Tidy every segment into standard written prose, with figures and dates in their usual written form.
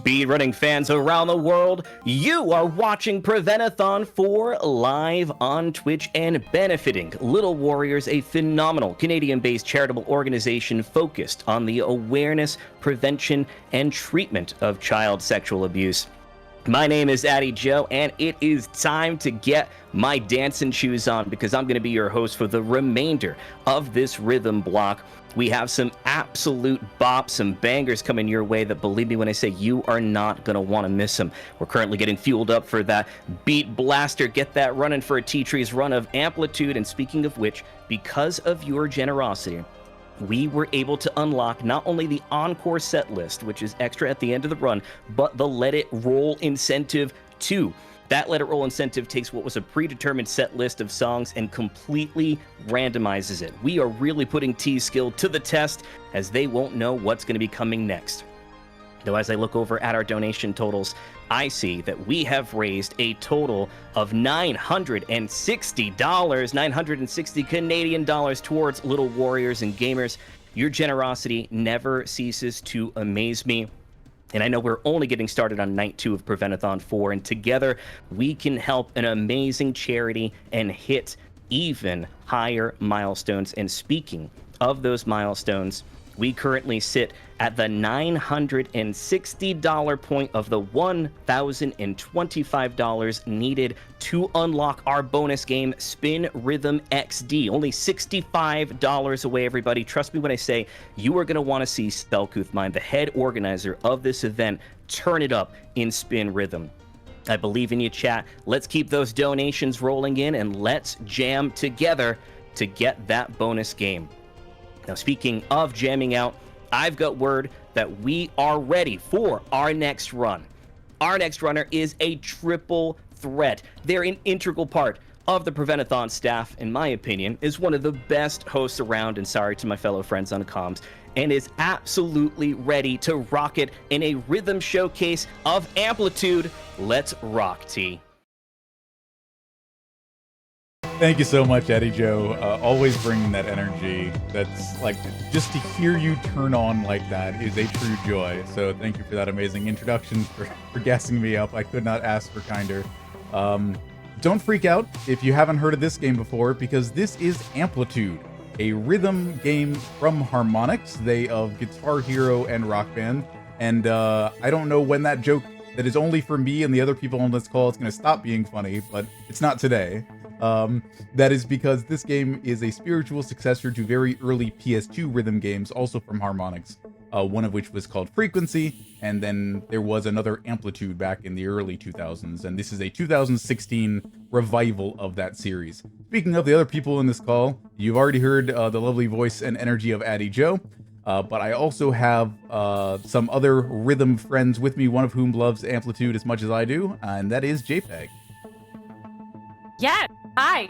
speedrunning fans around the world, you are watching Prevent-a-Thon 4 live on Twitch and benefiting Little Warriors, a phenomenal Canadian-based charitable organization focused on the awareness, prevention, and treatment of child sexual abuse. My name is ateatree, and it is time to get my dancing shoes on because I'm going to be your host for the remainder of this rhythm block. We have some absolute bops, some bangers coming your way that, believe me when I say, you are not going to want to miss them. We're currently getting fueled up for that beat blaster. Get that running for ateatree's run of Amplitude. And speaking of which, because of your generosity, we were able to unlock not only the encore set list, which is extra at the end of the run, but the Let It Roll incentive too. That Let It Roll incentive takes what was a predetermined set list of songs and completely randomizes it. We are really putting T's skill to the test, as they won't know what's going to be coming next. Though as I look over at our donation totals, I see that we have raised a total of $960, 960 Canadian dollars towards Little Warriors and Gamers. Your generosity never ceases to amaze me. And I know we're only getting started on night 2 of Prevent-a-Thon 4, and together we can help an amazing charity and hit even higher milestones. And speaking of those milestones, we currently sit at the $960 point of the $1,025 needed to unlock our bonus game, Spin Rhythm XD. Only $65 away, everybody. Trust me when I say you are going to want to see Spellcooth, the head organizer of this event, turn it up in Spin Rhythm. I believe in you, chat. Let's keep those donations rolling in, and let's jam together to get that bonus game. Now, speaking of jamming out, I've got word that we are ready for our next run. Our next runner is a triple threat. They're an integral part of the Prevent-a-Thon staff, in my opinion, is one of the best hosts around, and sorry to my fellow friends on comms, and is absolutely ready to rock it in a rhythm showcase of Amplitude. Let's rock, T. Thank you so much, ateatree. Always bringing that energy. That's like, just to hear you turn on like that is a true joy. So thank you for that amazing introduction, for gassing me up. I could not ask for kinder. Don't freak out if you haven't heard of this game before, because this is Amplitude, a rhythm game from Harmonix, they of Guitar Hero and Rock Band. And I don't know when that joke that is only for me and the other people on this call is going to stop being funny, but it's not today. That is because this game is a spiritual successor to very early PS2 rhythm games, also from Harmonix, one of which was called Frequency, and then there was another Amplitude back in the early 2000s, and this is a 2016 revival of that series. Speaking of the other people in this call, you've already heard the lovely voice and energy of ateatree, but I also have some other rhythm friends with me, one of whom loves Amplitude as much as I do, and that is JPEG. Yeah, hi.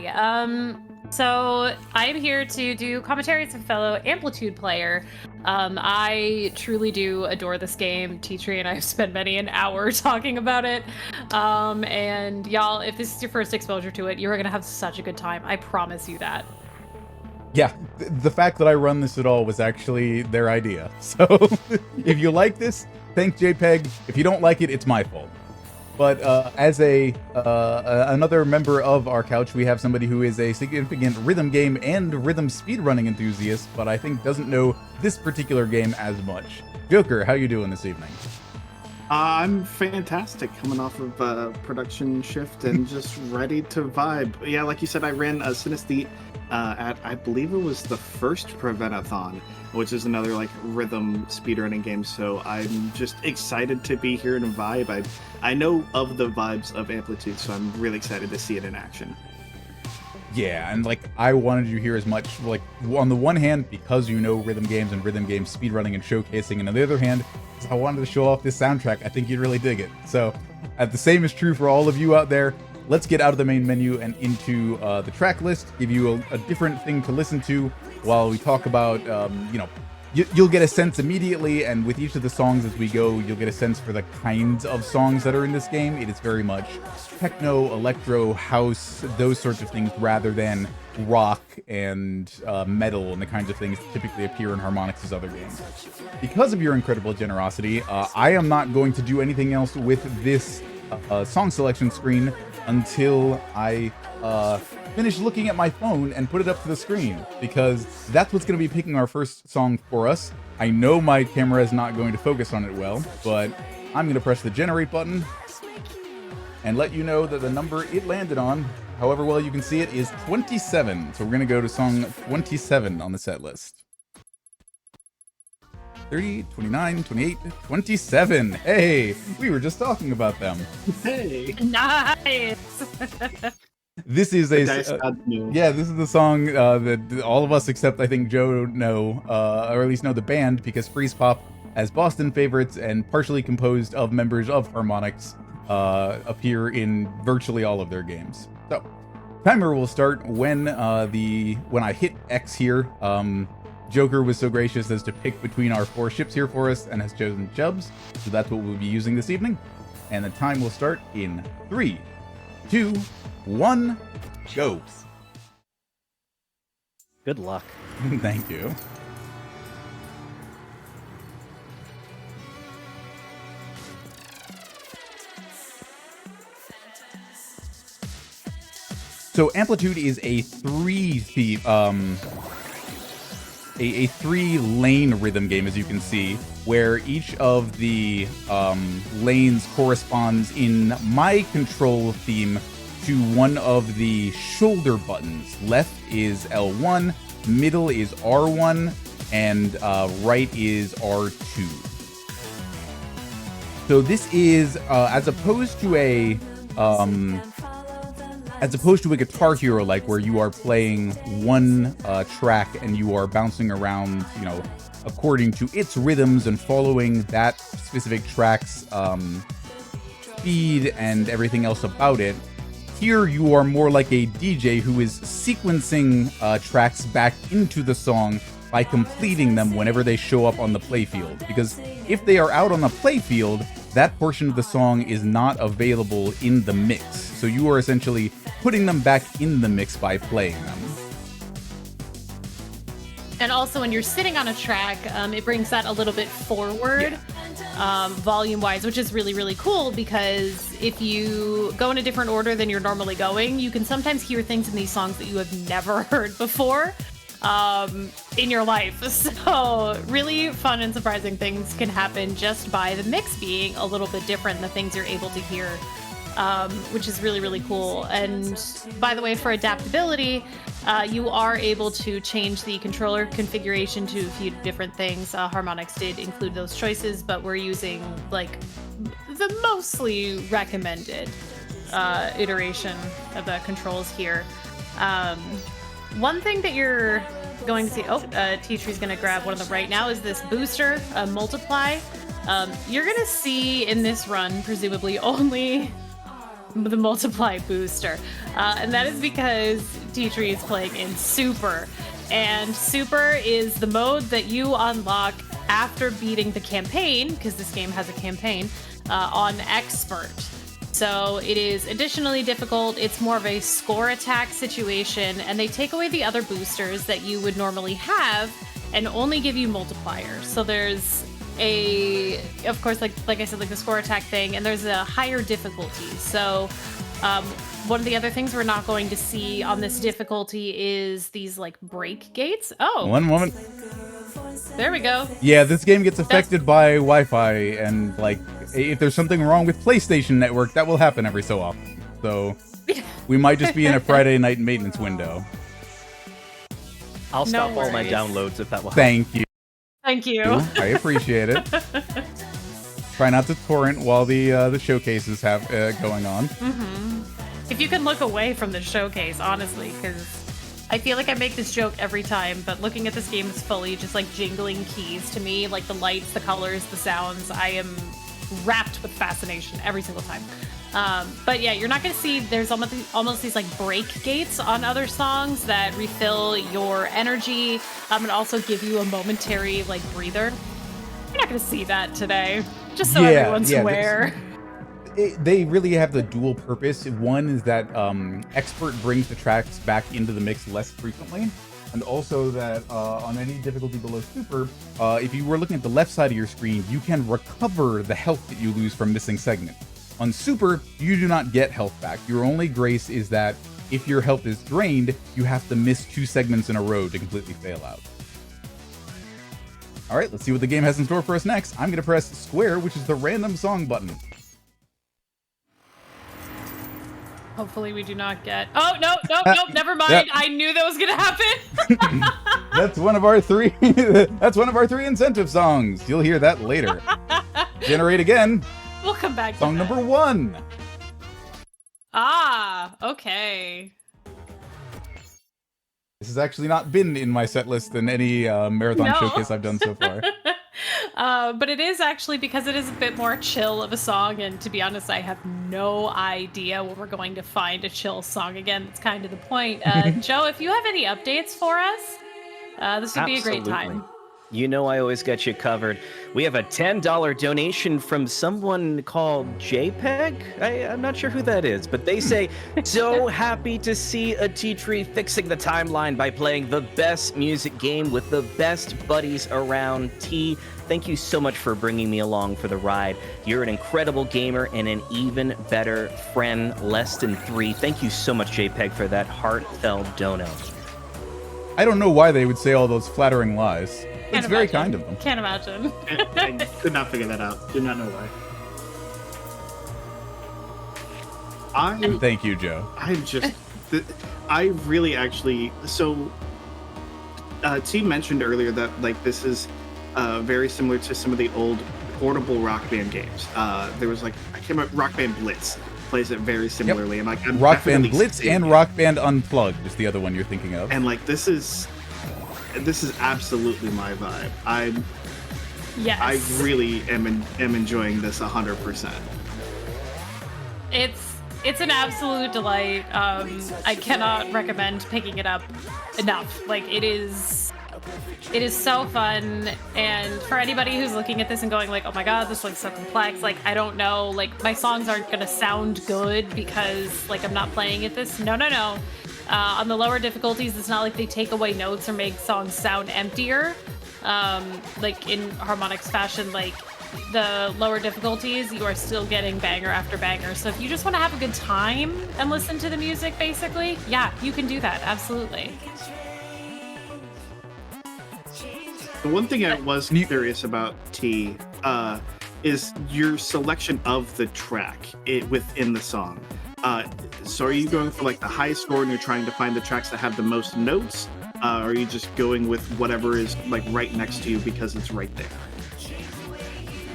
So I'm here to do commentary as a fellow Amplitude player. I truly do adore this game. Ateatree and I have spent many an hour talking about it. And y'all, if this is your first exposure to it, you're gonna have such a good time. I promise you that. Yeah, the fact that I run this at all was actually their idea. So if you like this, thank JPEG. If you don't like it, it's my fault. But as another member of our couch, we have somebody who is a significant rhythm game and rhythm speedrunning enthusiast, but I think doesn't know this particular game as much. Joker, how you doing this evening? I'm fantastic, coming off of a production shift and just ready to vibe. Yeah, like you said, I ran a Synesthete at, I believe it was the first Prevent-a-Thon, which is another like rhythm speedrunning game. So I'm just excited to be here and vibe. I know of the vibes of Amplitude, so I'm really excited to see it in action. Yeah, and like I wanted you here as much, like on the one hand, because you know rhythm games and rhythm game speedrunning and showcasing, and on the other hand, I wanted to show off this soundtrack. I think you'd really dig it. So the same is true for all of you out there. Let's get out of the main menu and into the track list, give you a different thing to listen to while we talk about, you'll get a sense immediately, and with each of the songs as we go, you'll get a sense for the kinds of songs that are in this game. It is very much techno, electro, house, those sorts of things, rather than rock and metal and the kinds of things that typically appear in Harmonix's other games. Because of your incredible generosity, I am not going to do anything else with this song selection screen until I finish looking at my phone and put it up to the screen, because that's what's going to be picking our first song for us. I know my camera is not going to focus on it well, but I'm going to press the generate button and let you know that the number it landed on, however well you can see it, is 27. So we're going to go to song 27 on the set list. 30, 29, 28, 27. Hey, we were just talking about them. Hey. Nice. This is This is the song that all of us except I think Joe know, or at least know the band, because Freeze Pop, as Boston favorites and partially composed of members of Harmonix, appear in virtually all of their games. So, timer will start when I hit X here. Joker was so gracious as to pick between our 4 ships here for us and has chosen Chubbs, so that's what we'll be using this evening. And the time will start in 3, 2, 1, go. Good luck. Thank you. So Amplitude is a 3-lane rhythm game, as you can see, where each of the lanes corresponds in my control theme to one of the shoulder buttons. Left is L1, middle is R1, and right is R2. So this is as opposed to a Guitar Hero, like where you are playing one track and you are bouncing around, you know, according to its rhythms and following that specific track's speed and everything else about it. Here you are more like a DJ who is sequencing tracks back into the song by completing them whenever they show up on the playfield. Because if they are out on the playfield, that portion of the song is not available in the mix. So you are essentially putting them back in the mix by playing them. And also when you're sitting on a track, it brings that a little bit forward, volume-wise, which is really, really cool, because if you go in a different order than you're normally going, you can sometimes hear things in these songs that you have never heard before in your life. So really fun and surprising things can happen just by the mix being a little bit different than the things you're able to hear, which is really, really cool. And by the way, for adaptability, you are able to change the controller configuration to a few different things. Harmonix did include those choices, but we're using like the mostly recommended iteration of the controls here. One thing that you're going to see, ateatree's going to grab one of them right now, is this booster, multiply. You're going to see in this run, presumably, only the multiply booster, and that is because ateatree is playing in super, and super is the mode that you unlock after beating the campaign, because this game has a campaign, on expert. So it is additionally difficult. It's more of a score attack situation, and they take away the other boosters that you would normally have and only give you multipliers. So there's of course, like I said, like the score attack thing, and there's a higher difficulty. So one of the other things we're not going to see on this difficulty is these like break gates. Oh, one moment. There we go. Yeah, this game gets affected by Wi-Fi, and like if there's something wrong with PlayStation Network, that will happen every so often. So we might just be in a Friday night maintenance window. I'll stop all my worries. downloads if that will help. Thank you. Thank you. I appreciate it. Try not to torrent while the showcases have going on. Mm-hmm. If you can look away from the showcase, honestly, because I feel like I make this joke every time, but looking at this game is fully just like jingling keys to me, like the lights, the colors, the sounds. I am wrapped with fascination every single time. But yeah, you're not going to see, there's almost these like break gates on other songs that refill your energy and also give you a momentary like breather. You're not going to see that today, just so everyone's aware. They really have the dual purpose. One is that Expert brings the tracks back into the mix less frequently, and also that on any difficulty below Super, if you were looking at the left side of your screen, you can recover the health that you lose from missing segment. On Super, you do not get health back. Your only grace is that if your health is drained, you have to miss 2 segments in a row to completely fail out. All right, let's see what the game has in store for us next. I'm going to press square, which is the random song button. Hopefully we do not get... Oh, no, never mind. Yep. I knew that was going to happen. That's one of our 3... That's one of our 3 incentive songs. You'll hear that later. Generate again. We'll come back to song that. Number 1. Ah, okay. This has actually not been in my set list in any marathon showcase I've done so far. But it is actually because it is a bit more chill of a song, and to be honest, I have no idea when we're going to find a chill song again. That's kind of the point. Joe, if you have any updates for us, this would be a great time. You know I always got you covered. We have a $10 donation from someone called JPEG. I'm not sure who that is, but they say, so happy to see ateatree fixing the timeline by playing the best music game with the best buddies around. T, thank you so much for bringing me along for the ride. You're an incredible gamer and an even better friend. Less than 3. Thank you so much, JPEG, for that heartfelt dono. I don't know why they would say all those flattering lies. It's very kind of them. Can't imagine. I could not figure that out. Do not know why. Thank you, Joe. I really actually... So, T mentioned earlier that like this is very similar to some of the old portable Rock Band games. There was like, I can't remember, Rock Band Blitz plays it very similarly. Yep. And like, I'm Rock Band Blitz and Rock Band Unplugged is the other one you're thinking of. And like, this is absolutely my vibe. I really am enjoying this 100%. It's an absolute delight. I cannot recommend picking it up enough. Like it is so fun. And for anybody who's looking at this and going like, oh my god, this looks so complex, like I don't know, like my songs aren't gonna sound good because like I'm not playing at this. No. On the lower difficulties, it's not like they take away notes or make songs sound emptier. Like in harmonics fashion, like the lower difficulties, you are still getting banger after banger. So if you just want to have a good time and listen to the music, basically, yeah, you can do that. Absolutely. The one thing I was curious about, T, is your selection of the track within the song. So are you going for like the highest score and you're trying to find the tracks that have the most notes? Or are you just going with whatever is like right next to you because it's right there?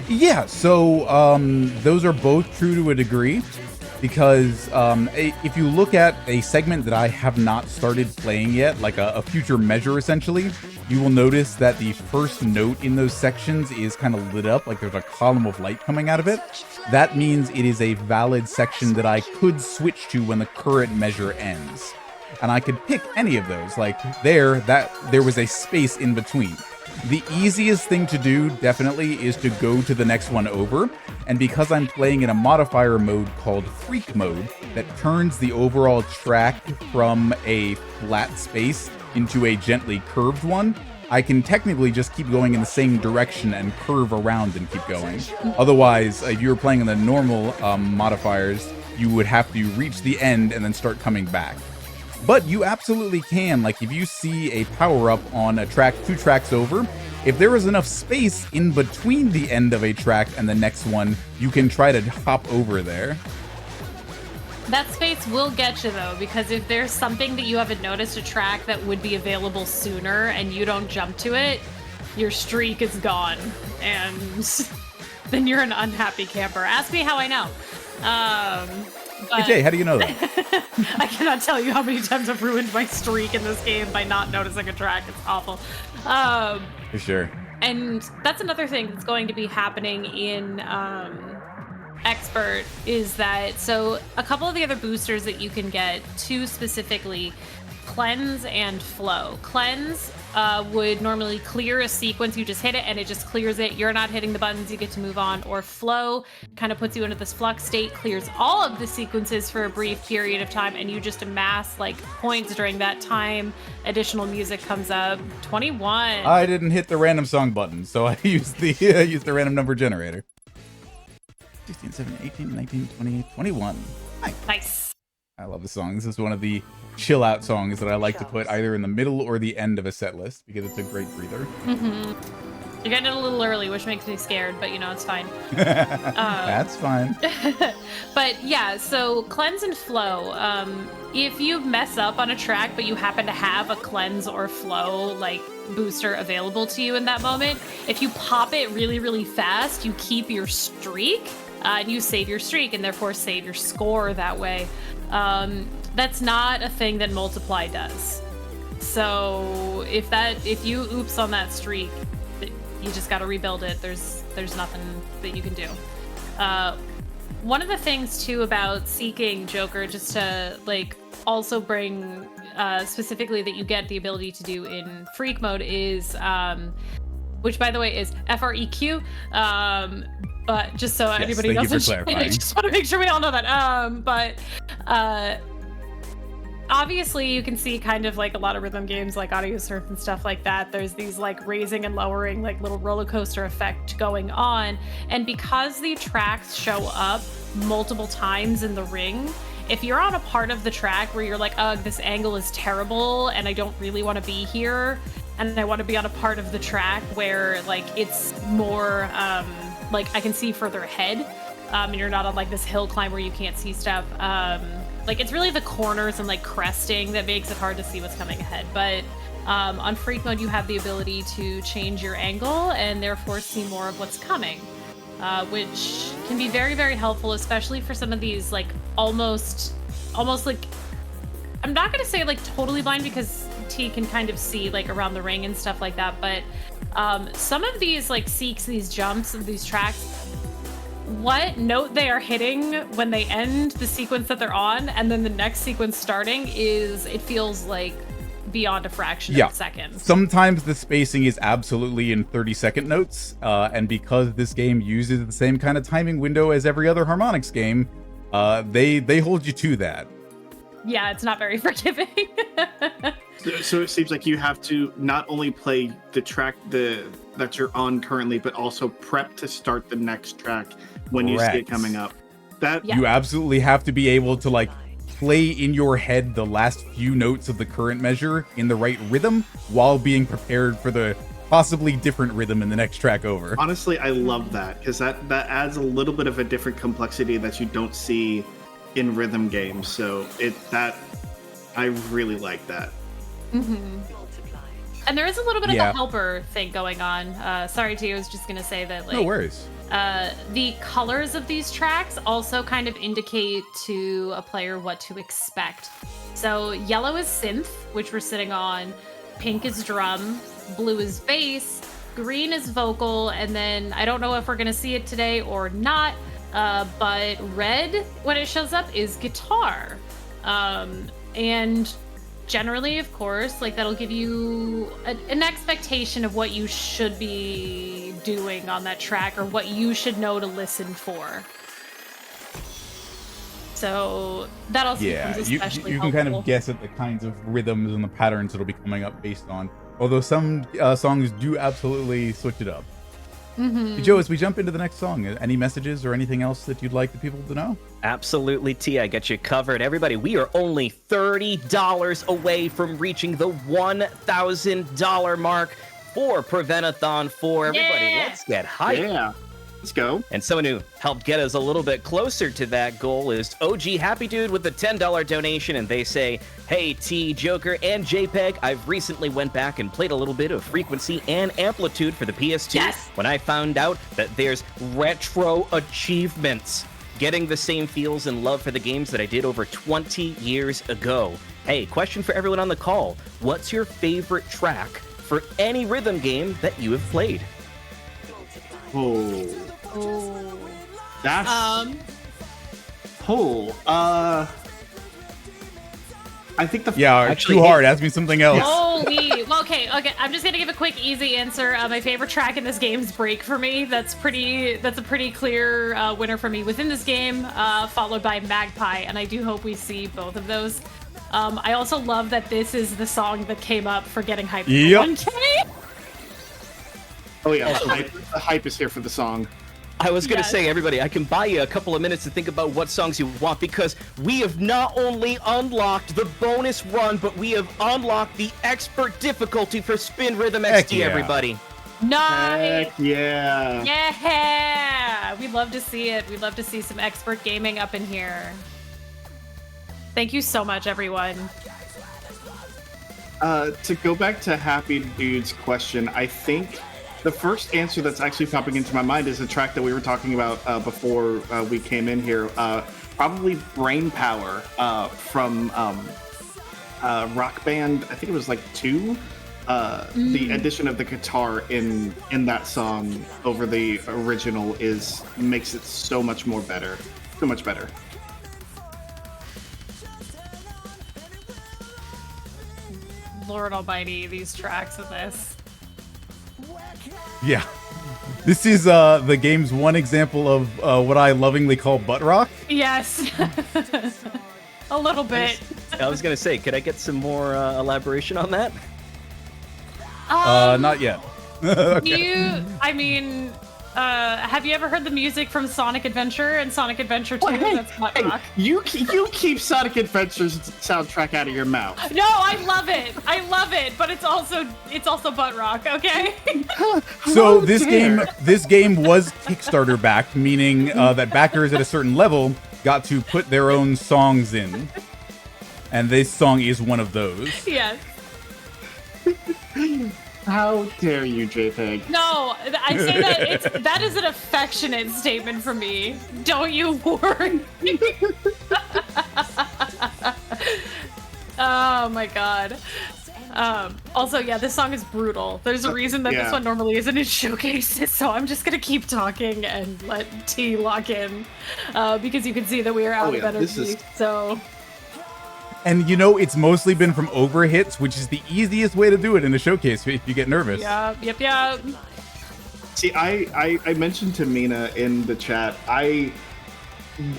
Yeah, so those are both true to a degree, because if you look at a segment that I have not started playing yet, like a future measure essentially, you will notice that the first note in those sections is kind of lit up, like there's a column of light coming out of it. That means it is a valid section that I could switch to when the current measure ends. And I could pick any of those, like there was a space in between. The easiest thing to do, definitely, is to go to the next one over, and because I'm playing in a modifier mode called Freak Mode, that turns the overall track from a flat space into a gently curved one, I can technically just keep going in the same direction and curve around and keep going. Otherwise, if you were playing in the normal modifiers, you would have to reach the end and then start coming back. But you absolutely can, like if you see a power-up on a track 2 tracks over, if there is enough space in between the end of a track and the next one, you can try to hop over there. That space will get you though, because if there's something that you haven't noticed, a track that would be available sooner and you don't jump to it, your streak is gone, and then you're an unhappy camper. Ask me how I know. Hey Jay, how do you know that? I cannot tell you how many times I've ruined my streak in this game by not noticing a track. It's awful. For sure. And that's another thing that's going to be happening in Expert is that, so a couple of the other boosters that you can get, two specifically, Cleanse and Flow. Cleanse would normally clear a sequence, you just hit it and it just clears it. You're not hitting the buttons, you get to move on. Or Flow kind of puts you into this flux state, clears all of the sequences for a brief period of time, and you just amass like points during that time. Additional music comes up. 21. I didn't hit the random song button, so I used the random number generator. 16, 17, 18, 19, 20, 21. Nice. I love the song. This is one of the chill out songs that I like to put either in the middle or the end of a set list because it's a great breather. You're getting it a little early, which makes me scared, but you know, it's fine. That's fine. But yeah, so Cleanse and Flow. If you mess up on a track, but you happen to have a Cleanse or Flow like booster available to you in that moment, if you pop it really, really fast, you keep your streak. And you save your streak and therefore save your score that way. That's not a thing that Multiply does. So if you oops on that streak, you just got to rebuild it. There's nothing that you can do. One of the things too about seeking Joker, just to like also bring specifically that you get the ability to do in Freak mode is, which by the way is FREQ. But just so anybody doesn't, I just want to make sure we all know that. But obviously you can see kind of like a lot of rhythm games like Audio Surf and stuff like that. There's these like raising and lowering like little roller coaster effect going on. And because the tracks show up multiple times in the ring, if you're on a part of the track where you're like, this angle is terrible and I don't really want to be here, and I want to be on a part of the track where like it's more like I can see further ahead, and you're not on like this hill climb where you can't see stuff. Like it's really the corners and like cresting that makes it hard to see what's coming ahead. But on Freak mode, you have the ability to change your angle and therefore see more of what's coming, which can be very, very helpful, especially for some of these like almost like, I'm not gonna say like totally blind because T can kind of see like around the ring and stuff like that, but some of these like seeks, these jumps of these tracks, what note they are hitting when they end the sequence that they're on and then the next sequence starting is, it feels like beyond a fraction of a second. Sometimes the spacing is absolutely in 30-second notes, and because this game uses the same kind of timing window as every other harmonics game, they hold you to that. Yeah, it's not very forgiving. So it seems like you have to not only play the track that you're on currently, but also prep to start the next track when you see it coming up. You absolutely have to be able to like play in your head the last few notes of the current measure in the right rhythm while being prepared for the possibly different rhythm in the next track over. Honestly, I love that because that adds a little bit of a different complexity that you don't see in rhythm games. So I really like that. And there is a little bit of a helper thing going on. Sorry, T, I was just gonna say that like no worries. The colors of these tracks also kind of indicate to a player what to expect. So yellow is synth, which we're sitting on, pink is drum, blue is bass, green is vocal, and then I don't know if we're gonna see it today or not, but red, when it shows up, is guitar. And generally, of course, like that'll give you an expectation of what you should be doing on that track or what you should know to listen for. So that also becomes especially you can kind of guess at the kinds of rhythms and the patterns it'll be coming up based on. Although some songs do absolutely switch it up. Joe, as we jump into the next song, any messages or anything else that you'd like the people to know? Absolutely, T. I got you covered. Everybody, we are only $30 away from reaching the $1,000 mark for Prevent-a-Thon 4. Everybody, let's get hyped. Yeah, let's go. And someone who helped get us a little bit closer to that goal is OG Happy Dude with the $10 donation, and they say, hey, T, Joker, and JPEG, I've recently went back and played a little bit of Frequency and Amplitude for the PS2 when I found out that there's retro achievements, getting the same feels and love for the games that I did over 20 years ago. Hey, question for everyone on the call. What's your favorite track for any rhythm game that you have played. Oh, Oh. that's I think the Actually, too hard. Ask me something else. Holy. Well, okay. I'm just gonna give a quick, easy answer. My favorite track in this game is "Break" for me. That's a pretty clear winner for me within this game, followed by "Magpie," and I do hope we see both of those. I also love that this is the song that came up for getting hyped. Yep. 1K. Oh yeah, the hype is here for the song. I was going to Yes. say, everybody, I can buy you a couple of minutes to think about what songs you want, because we have not only unlocked the bonus run, but we have unlocked the expert difficulty for Spin Rhythm Heck XD, yeah. everybody. Nice. Heck yeah. Yeah. We'd love to see it. We'd love to see some expert gaming up in here. Thank you so much, everyone. To go back to Happy Dude's question, I think the first answer that's actually popping into my mind is a track that we were talking about before we came in here. Probably Brain Power from Rock Band, I think it was like 2. The addition of the guitar in that song over the original makes it so much more better. So much better. Lord Almighty, these tracks in this. Yeah. This is the game's one example of what I lovingly call butt rock. Yes. A little bit. I was going to say, could I get some more elaboration on that? Not yet. Okay. Have you ever heard the music from Sonic Adventure and Sonic Adventure 2? That's butt Hey, rock. you keep Sonic Adventure's soundtrack out of your mouth. No, I love it, but it's also butt rock, okay? So How this dare. game was Kickstarter backed, meaning that backers at a certain level got to put their own songs in, and this song is one of those. Yes. How dare you, JPEG? No, I say that is an affectionate statement from me. Don't you worry. Oh my god. Also, yeah, this song is brutal. There's a reason that this Yeah. one normally isn't in showcases, so I'm just gonna keep talking and let T lock in, because you can see that we are out Oh, of yeah, this energy. is- So And you know, it's mostly been from overhits, which is the easiest way to do it in a showcase if you get nervous. yeah, yep. See, I mentioned to Mina in the chat, I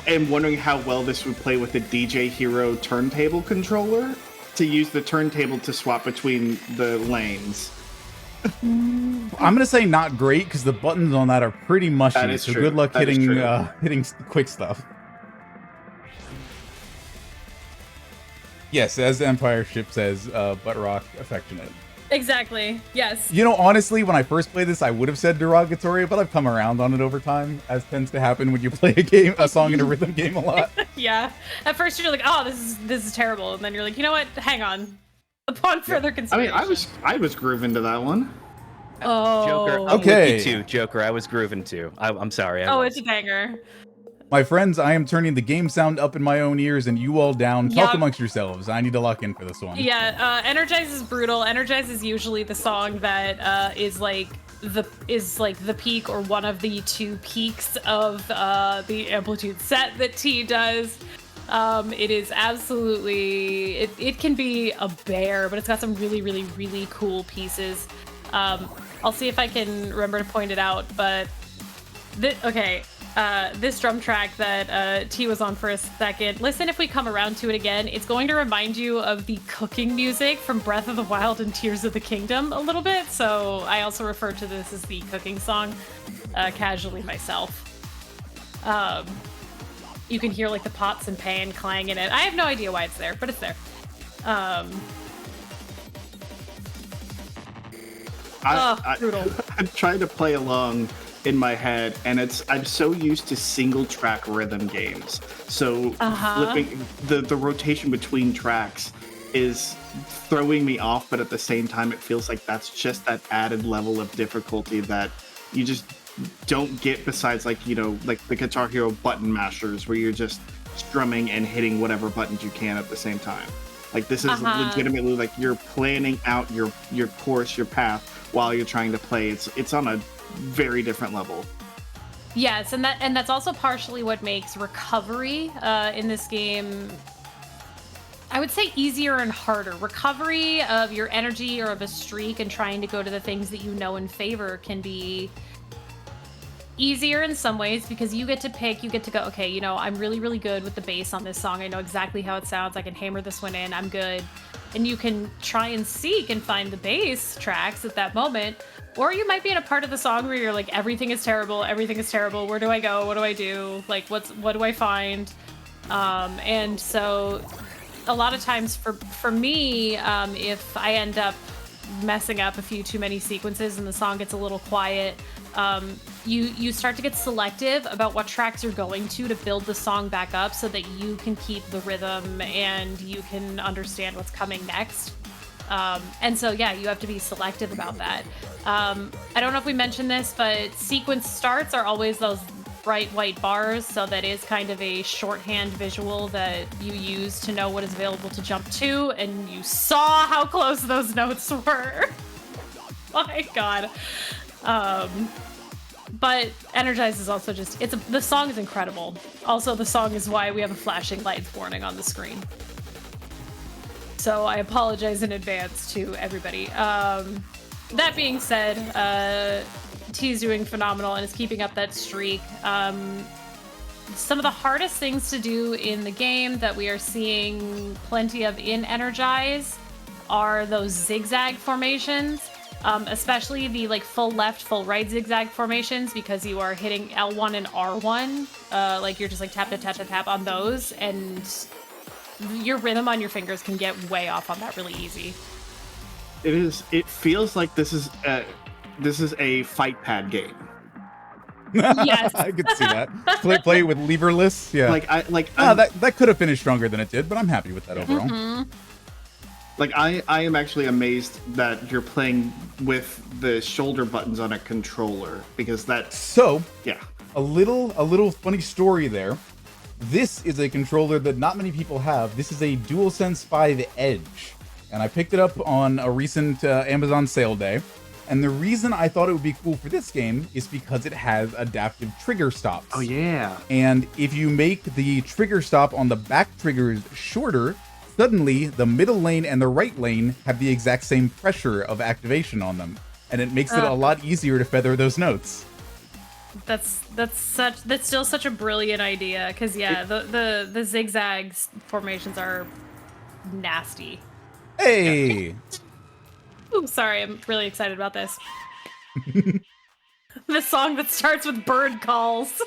am wondering how well this would play with the DJ Hero turntable controller, to use the turntable to swap between the lanes. I'm gonna say not great because the buttons on that are pretty mushy. That is so true. good luck That is hitting true. hitting quick stuff. Yes, as the Empire Ship says, butt rock affectionate. Exactly. Yes. You know, honestly, when I first played this, I would have said derogatory, but I've come around on it over time, as tends to happen when you play a song in a rhythm game a lot. Yeah. At first you're like, oh, this is terrible, and then you're like, you know what? Hang on. Upon further I consideration. mean, I was grooving to that one. Oh. Joker, I'm Okay. with you too, Joker. I was grooving too. I'm sorry. Oh, it's a banger. My friends, I am turning the game sound up in my own ears and you all down. Talk Yup. amongst yourselves. I need to lock in for this one. Yeah, Energize is brutal. Energize is usually the song that is like the peak or one of the 2 peaks of the Amplitude set that T does. It is absolutely it can be a bear, but it's got some really cool pieces. I'll see if I can remember to point it out, but this drum track that T was on for a second, listen if we come around to it again. It's going to remind you of the cooking music from Breath of the Wild and Tears of the Kingdom a little bit, so I also refer to this as the cooking song casually myself. You can hear like the pots and pan clang in it. I have no idea why it's there, but it's there. Brutal. I'm trying to play along in my head, and I'm so used to single track rhythm games. So flipping the rotation between tracks is throwing me off, but at the same time, it feels like that's just that added level of difficulty that you just don't get besides like the Guitar Hero button mashers where you're just strumming and hitting whatever buttons you can at the same time. Like this is legitimately like you're planning out your course, your path while you're trying to play. It's on a very different level. Yes, and that's also partially what makes recovery in this game, I would say, easier and harder. Recovery of your energy or of a streak and trying to go to the things that you know and favor can be easier in some ways because you get to go, okay, you know, I'm really, really good with the bass on this song. I know exactly how it sounds. I can hammer this one in. I'm good. And you can try and seek and find the bass tracks at that moment. Or you might be in a part of the song where you're like, everything is terrible. Everything is terrible. Where do I go? What do I do? Like, what do I find? And so a lot of times for me, if I end up messing up a few too many sequences and the song gets a little quiet, you start to get selective about what tracks you're going to build the song back up so that you can keep the rhythm and you can understand what's coming next. And so, yeah, you have to be selective about that. I don't know if we mentioned this, but sequence starts are always those bright white bars, so that is kind of a shorthand visual that you use to know what is available to jump to, and you saw how close those notes were. My God. But Energize is also just, the song is incredible. Also, the song is why we have a flashing lights warning on the screen. So I apologize in advance to everybody. That being said, T's doing phenomenal and is keeping up that streak. Some of the hardest things to do in the game that we are seeing plenty of in Energize are those zigzag formations, especially the like full left, full right zigzag formations, because you are hitting L1 and R1. Like you're just like tap, tap, tap, tap, tap on those, and your rhythm on your fingers can get way off on that really easy. It feels like this is a fight pad game. Yes. I could see that. Play with leverless. Yeah. That could have finished stronger than it did, but I'm happy with that overall. Mm-hmm. Like I am actually amazed that you're playing with the shoulder buttons on a controller, because that's so yeah. A little funny story there. This is a controller that not many people have. This is a DualSense 5 Edge, and I picked it up on a recent Amazon sale day. And the reason I thought it would be cool for this game is because it has adaptive trigger stops. Oh yeah. And if you make the trigger stop on the back triggers shorter, suddenly the middle lane and the right lane have the exact same pressure of activation on them, and it makes it a lot easier to feather those notes. That's still such a brilliant idea, because yeah, the zigzag formations are nasty. Hey. Ooh, sorry, I'm really excited about this. The song that starts with bird calls.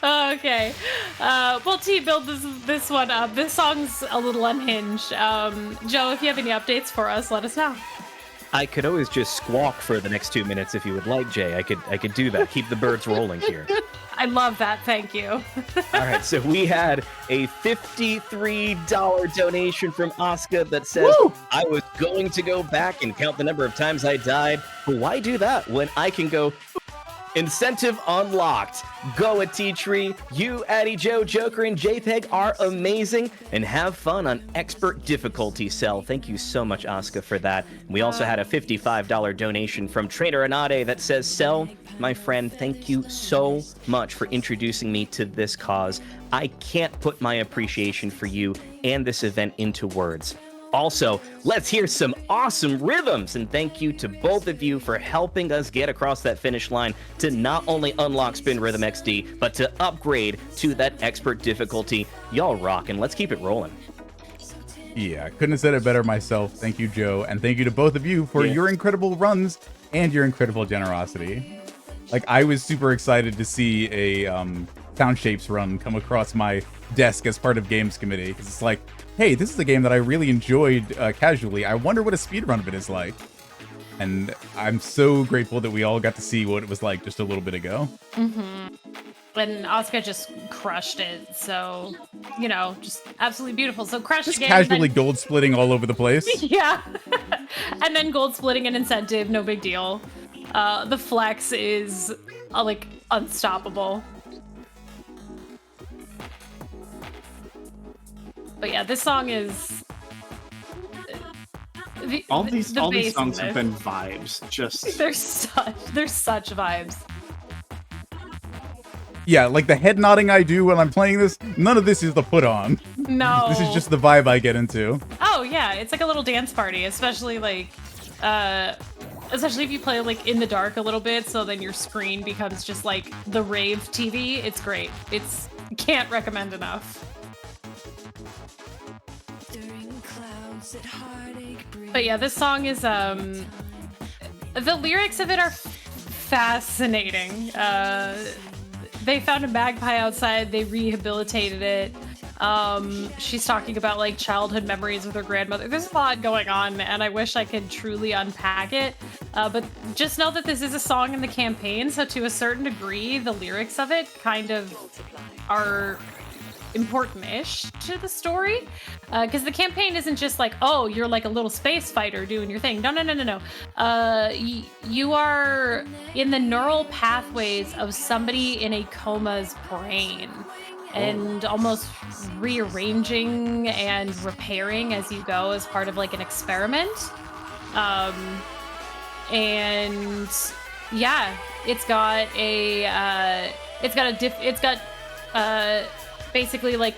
Okay. Well, T, build this one up. This song's a little unhinged. Joe, if you have any updates for us, let us know. I could always just squawk for the next 2 minutes if you would like, Jay. I could do that. Keep the birds rolling here. I love that. Thank you. All right, so we had a $53 donation from Oscar that says, "Woo! I was going to go back and count the number of times I died, but why do that when I can go incentive unlocked? Go ateatree. You, Addy Joe, Joker, and JPEG are amazing, and have fun on expert difficulty, Cell." Thank you so much, Oscar, for that. We also had a $55 donation from Trainer Anade that says, "Cell, my friend, thank you so much for introducing me to this cause. I can't put my appreciation for you and this event into words. Also, let's hear some awesome rhythms, and thank you to both of you for helping us get across that finish line to not only unlock Spin Rhythm XD, but to upgrade to that expert difficulty. Y'all rock, and let's keep it rolling." Yeah, couldn't have said it better myself. Thank you, Joe, and thank you to both of you for your incredible runs and your incredible generosity. Like, I was super excited to see a Sound Shapes run come across my desk as part of Games Committee, because it's like, hey, this is a game that I really enjoyed casually. I wonder what a speedrun of it is like. And I'm so grateful that we all got to see what it was like just a little bit ago. Mm-hmm. And Oscar just crushed it. So, you know, just absolutely beautiful. So crushed just again. Casually gold splitting all over the place. Yeah. And then gold splitting an incentive, no big deal. The flex is like unstoppable. But yeah, this song is All these bass songs in have this. been vibes. Just They're such vibes. Yeah, like the head nodding I do when I'm playing this, none of this is the put on. No. This is just the vibe I get into. Oh yeah, it's like a little dance party, especially if you play like in the dark a little bit, so then your screen becomes just like the rave TV. It's great. Can't recommend enough. But yeah, this song is the lyrics of it are fascinating. They found a magpie outside, they rehabilitated it. She's talking about like childhood memories with her grandmother. There's a lot going on, and I wish I could truly unpack it. But just know that this is a song in the campaign, so to a certain degree, the lyrics of it kind of are important-ish to the story, because the campaign isn't just like, oh, you're like a little space fighter doing your thing. No. You are in the neural pathways of somebody in a coma's brain, and almost rearranging and repairing as you go as part of like an experiment. And yeah, it's got basically like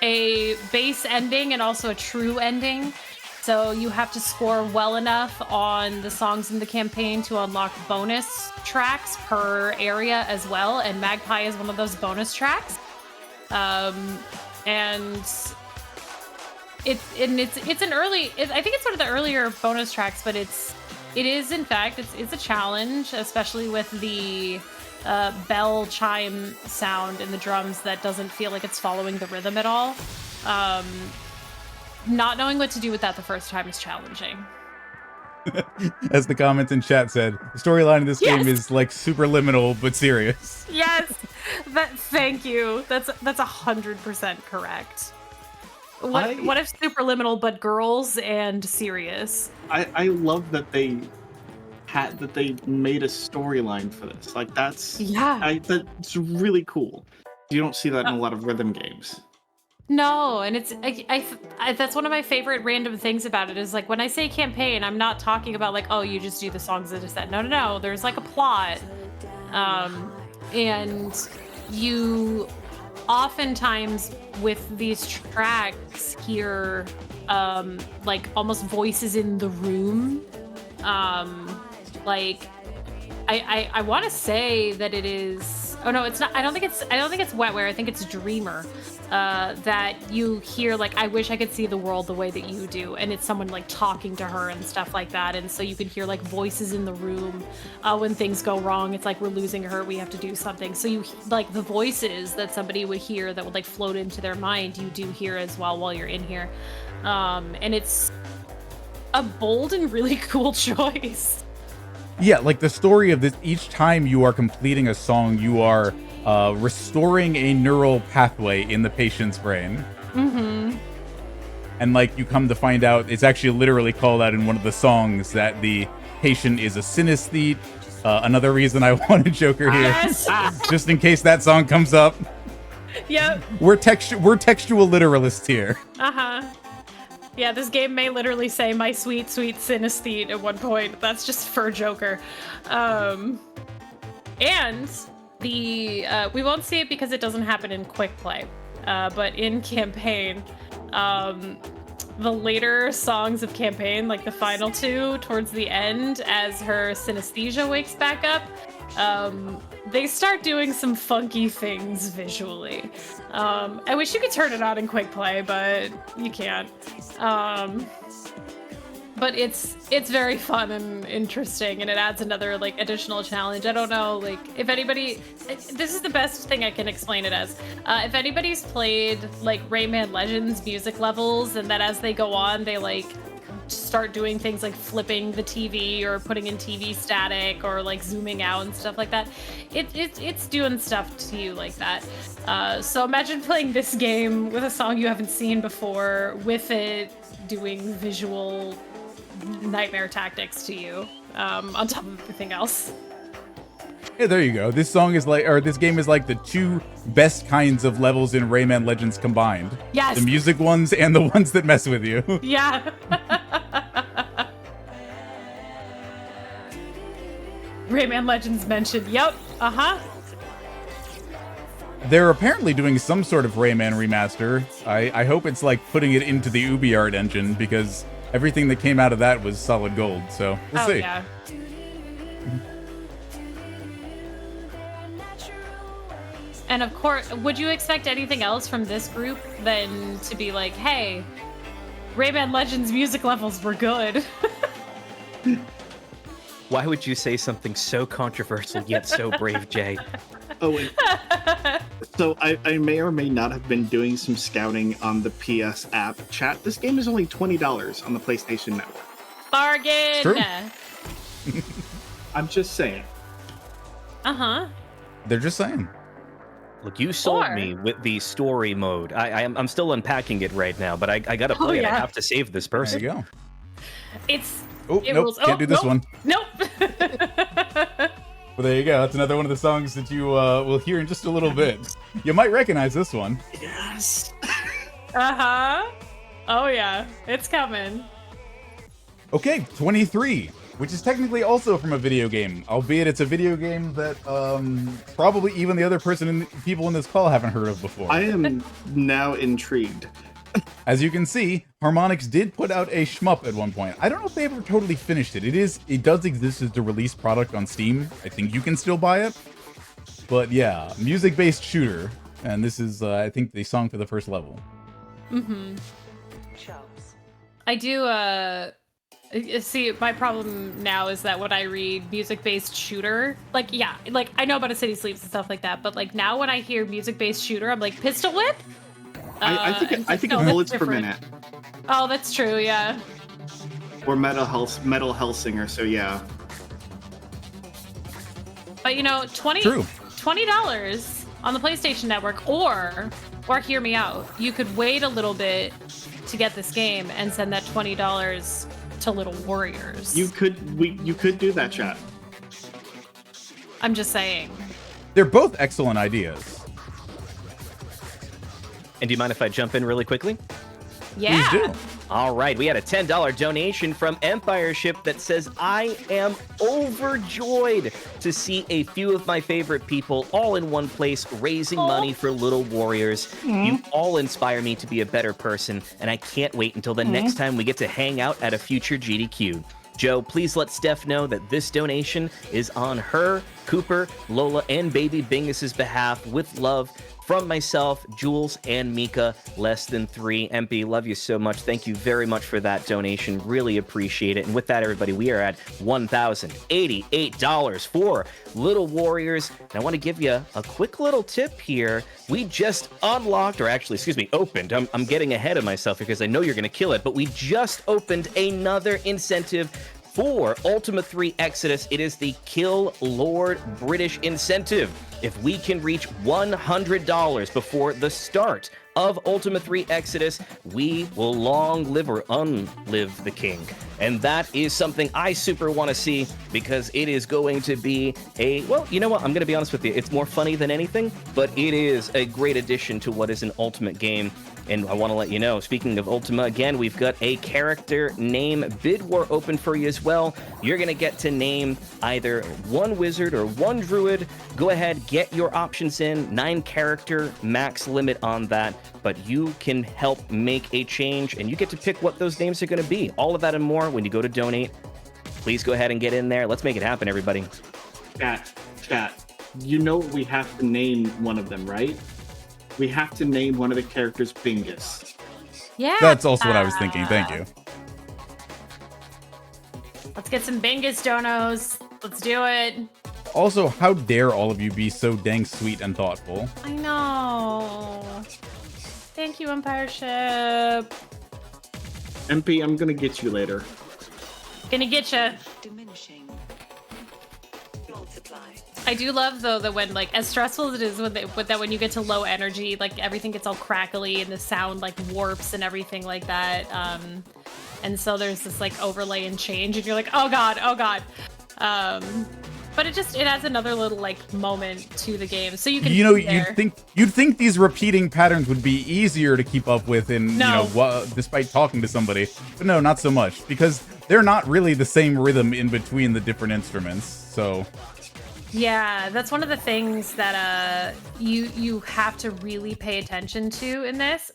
a base ending and also a true ending. So you have to score well enough on the songs in the campaign to unlock bonus tracks per area as well. And Magpie is one of those bonus tracks. And it's an early, I think it's one of the earlier bonus tracks, but it is in fact, it's a challenge, especially with the bell chime sound in the drums that doesn't feel like it's following the rhythm at all. Not knowing what to do with that the first time is challenging. As the comments in chat said, the storyline of this Yes! game is like super liminal but serious. Yes, thank you. That's 100% correct. What if superliminal but girls and serious? I love that they made a storyline for this. Like that's really cool. You don't see that in a lot of rhythm games. No, and it's that's one of my favorite random things about it is like when I say campaign, I'm not talking about like, oh, you just do the songs that are set. No. There's like a plot, and you oftentimes with these tracks hear like almost voices in the room. Like I want to say that it is. Oh no, it's not. I don't think it's Wetware. I think it's Dreamer. That you hear like, I wish I could see the world the way that you do, and it's someone like talking to her and stuff like that, and so you can hear like voices in the room when things go wrong. It's like, we're losing her, we have to do something. So you like the voices that somebody would hear that would like float into their mind, you do hear as well while you're in here, and it's a bold and really cool choice. Yeah, like the story of this, each time you are completing a song, you are restoring a neural pathway in the patient's brain. Mm-hmm. And like you come to find out, it's actually literally called out in one of the songs that the patient is a synesthete. Another reason I wanted Joker here, Yes. just in case that song comes up. Yep. We're textual literalists here. Uh-huh. Yeah, this game may literally say my sweet, sweet synesthete at one point. That's just for Joker. And the we won't see it because it doesn't happen in quick play. But in campaign, the later songs of campaign, like the final two towards the end, as her synesthesia wakes back up, they start doing some funky things visually. I wish you could turn it on in quick play, but you can't. But it's very fun and interesting, and it adds another like additional challenge. I don't know, like if anybody, this is the best thing I can explain it as. If anybody's played like Rayman Legends music levels, and that as they go on, they like start doing things like flipping the TV or putting in TV static or like zooming out and stuff like that. It's doing stuff to you like that. So imagine playing this game with a song you haven't seen before, with it doing visual nightmare tactics to you, on top of everything else. Yeah, there you go. This song is like, or this game is like the two best kinds of levels in Rayman Legends combined. Yes. The music ones and the ones that mess with you. Yeah. Rayman Legends mentioned. Yep. Uh-huh. They're apparently doing some sort of Rayman remaster. I hope it's like putting it into the UbiArt engine because everything that came out of that was solid gold. So we'll see. Yeah. And of course, would you expect anything else from this group than to be like, hey, Rayman Legends music levels were good? Why would you say something so controversial yet so brave, Jay? Oh, and so I may or may not have been doing some scouting on the PS app chat. This game is only $20 on the PlayStation Network. Bargain! True. I'm just saying. Uh-huh. They're just saying. Look, you sold me with the story mode. I'm still unpacking it right now, but I gotta play it. I have to save this person. There you go. It's... Oh, it nope, rules. can't do this one. Nope. Well, there you go. That's another one of the songs that you will hear in just a little bit. You might recognize this one. Yes. Uh-huh. Oh, yeah. It's coming. Okay, 23, which is technically also from a video game, albeit it's a video game that probably even the other people in this call haven't heard of before. I am now intrigued. As you can see, Harmonix did put out a shmup at one point. I don't know if they ever totally finished it. It does exist as the release product on Steam. I think you can still buy it. But yeah, music-based shooter. And this is, I think, the song for the first level. Mm-hmm. I do, see, my problem now is that when I read music-based shooter, like, yeah, like, I know about a City Sleeps and stuff like that, but, like, now when I hear music-based shooter, I'm like, Pistol Whip? I think no, of bullets that's per different. minute. Oh, that's true, yeah. Or Metal Hellsinger, so yeah. But, you know, $20 on the PlayStation Network, or hear me out, you could wait a little bit to get this game and send that $20 to Little Warriors. You could do that, chat. I'm just saying. They're both excellent ideas. And do you mind if I jump in really quickly? Yeah. Please do. All right, we had a $10 donation from Empire Ship that says, I am overjoyed to see a few of my favorite people all in one place raising money for Little Warriors. You all inspire me to be a better person, and I can't wait until the next time we get to hang out at a future GDQ. Joe, please let Steph know that this donation is on her, Cooper, Lola, and baby Bingus's behalf with love from myself, Jules, and Mika, less than 3. MP, love you so much. Thank you very much for that donation. Really appreciate it. And with that, everybody, we are at $1,088 for Little Warriors. And I want to give you a quick little tip here. We just unlocked, or actually, excuse me, opened. I'm getting ahead of myself because I know you're going to kill it, but we just opened another incentive for Ultima 3 Exodus. It is the Kill Lord British incentive. If we can reach $100 before the start of Ultima 3 Exodus, we will long live or unlive the king. And that is something I super want to see because it is going to be well, you know what? I'm going to be honest with you. It's more funny than anything, but it is a great addition to what is an Ultimate game. And I want to let you know, speaking of Ultima, again, we've got a character name bid war open for you as well. You're going to get to name either one wizard or one druid. Go ahead, get your options in. 9-character max limit on that, but you can help make a change, and you get to pick what those names are going to be. All of that and more when you go to donate. Please go ahead and get in there. Let's make it happen, everybody. Chat. You know we have to name one of them, right? We have to name one of the characters Bingus. Yeah. That's also what I was thinking. Thank you. Let's get some Bingus donos. Let's do it. Also, how dare all of you be so dang sweet and thoughtful? I know. Thank you, Empire Ship. MP, I'm gonna get you later. Gonna get you. Diminishing. Multiply. I do love though that when, like, as stressful as it is when you get to low energy, like everything gets all crackly and the sound like warps and everything like that. And so there's this like overlay and change, and you're like, oh god. but it adds another little like moment to the game, so you can. You know, you'd think these repeating patterns would be easier to keep up with, despite talking to somebody, but no, not so much, because they're not really the same rhythm in between the different instruments. So. Yeah, that's one of the things that you have to really pay attention to in this,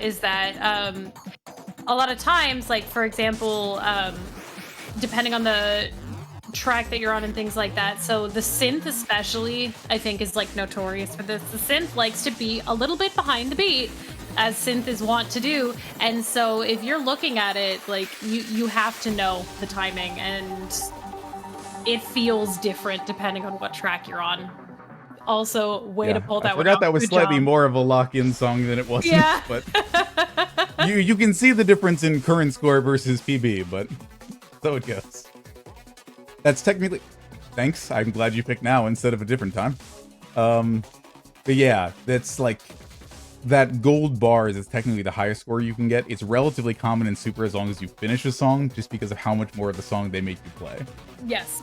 is that a lot of times, like for example, depending on the track that you're on and things like that. So the synth especially, I think, is like notorious for this. The synth likes to be a little bit behind the beat, as synth is wont to do. And so if you're looking at it, like you have to know the timing, and it feels different depending on what track you're on. Also, way to pull that one off. I forgot that was Good slightly job. more of a lock-in song than it was. Yeah. But you can see the difference in current score versus PB, but so it goes. That's technically... Thanks, I'm glad you picked now instead of a different time. But yeah, that's like... That gold bar is technically the highest score you can get. It's relatively common in Super as long as you finish a song, just because of how much more of the song they make you play. Yes.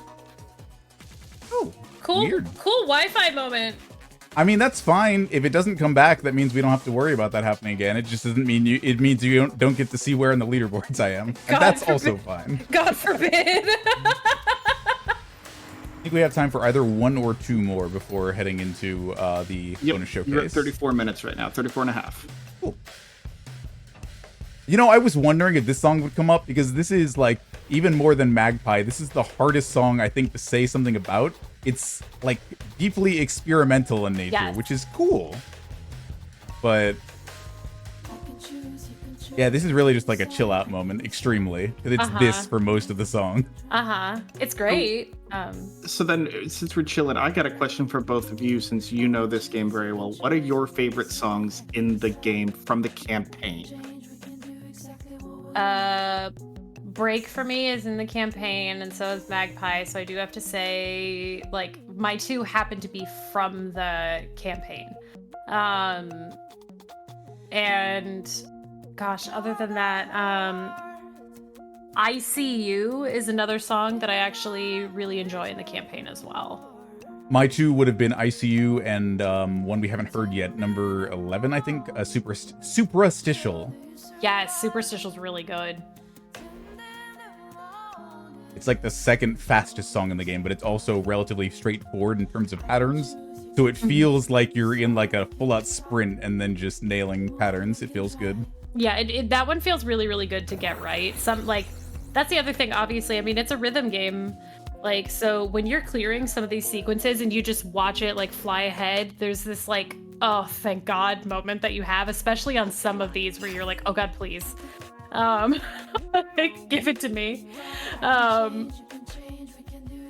Oh, cool. Weird. Cool Wi-Fi moment. I mean, that's fine. If it doesn't come back, that means we don't have to worry about that happening again. It just doesn't mean it means you don't get to see where in the leaderboards I am. And that's also fine. God forbid. I think we have time for either one or two more before heading into the bonus showcase. You're at 34 minutes right now, 34 and a half. Cool. You know, I was wondering if this song would come up, because this is, like, even more than Magpie, this is the hardest song, I think, to say something about. It's, like, deeply experimental in nature, Yes. which is cool. But... yeah, this is really just like a chill out moment, extremely. It's this for most of the song. It's great. So then, since we're chilling, I got a question for both of you, since you know this game very well. What are your favorite songs in the game from the campaign? Break for me is in the campaign, and so is Magpie. So I do have to say, like, my two happen to be from the campaign. And gosh, other than that, I See You is another song that I actually really enjoy in the campaign as well. My two would have been ICU and one we haven't heard yet, number 11, I think, Superstitial. Yes, Superstitial's really good. It's like the second fastest song in the game, but it's also relatively straightforward in terms of patterns. So it feels like you're in like a full-out sprint and then just nailing patterns. It feels good. Yeah, that one feels really, really good to get right. That's the other thing, obviously. I mean, it's a rhythm game. Like, so when you're clearing some of these sequences and you just watch it like fly ahead, there's this like, oh, thank God moment that you have, especially on some of these where you're like, oh God, please. Give it to me.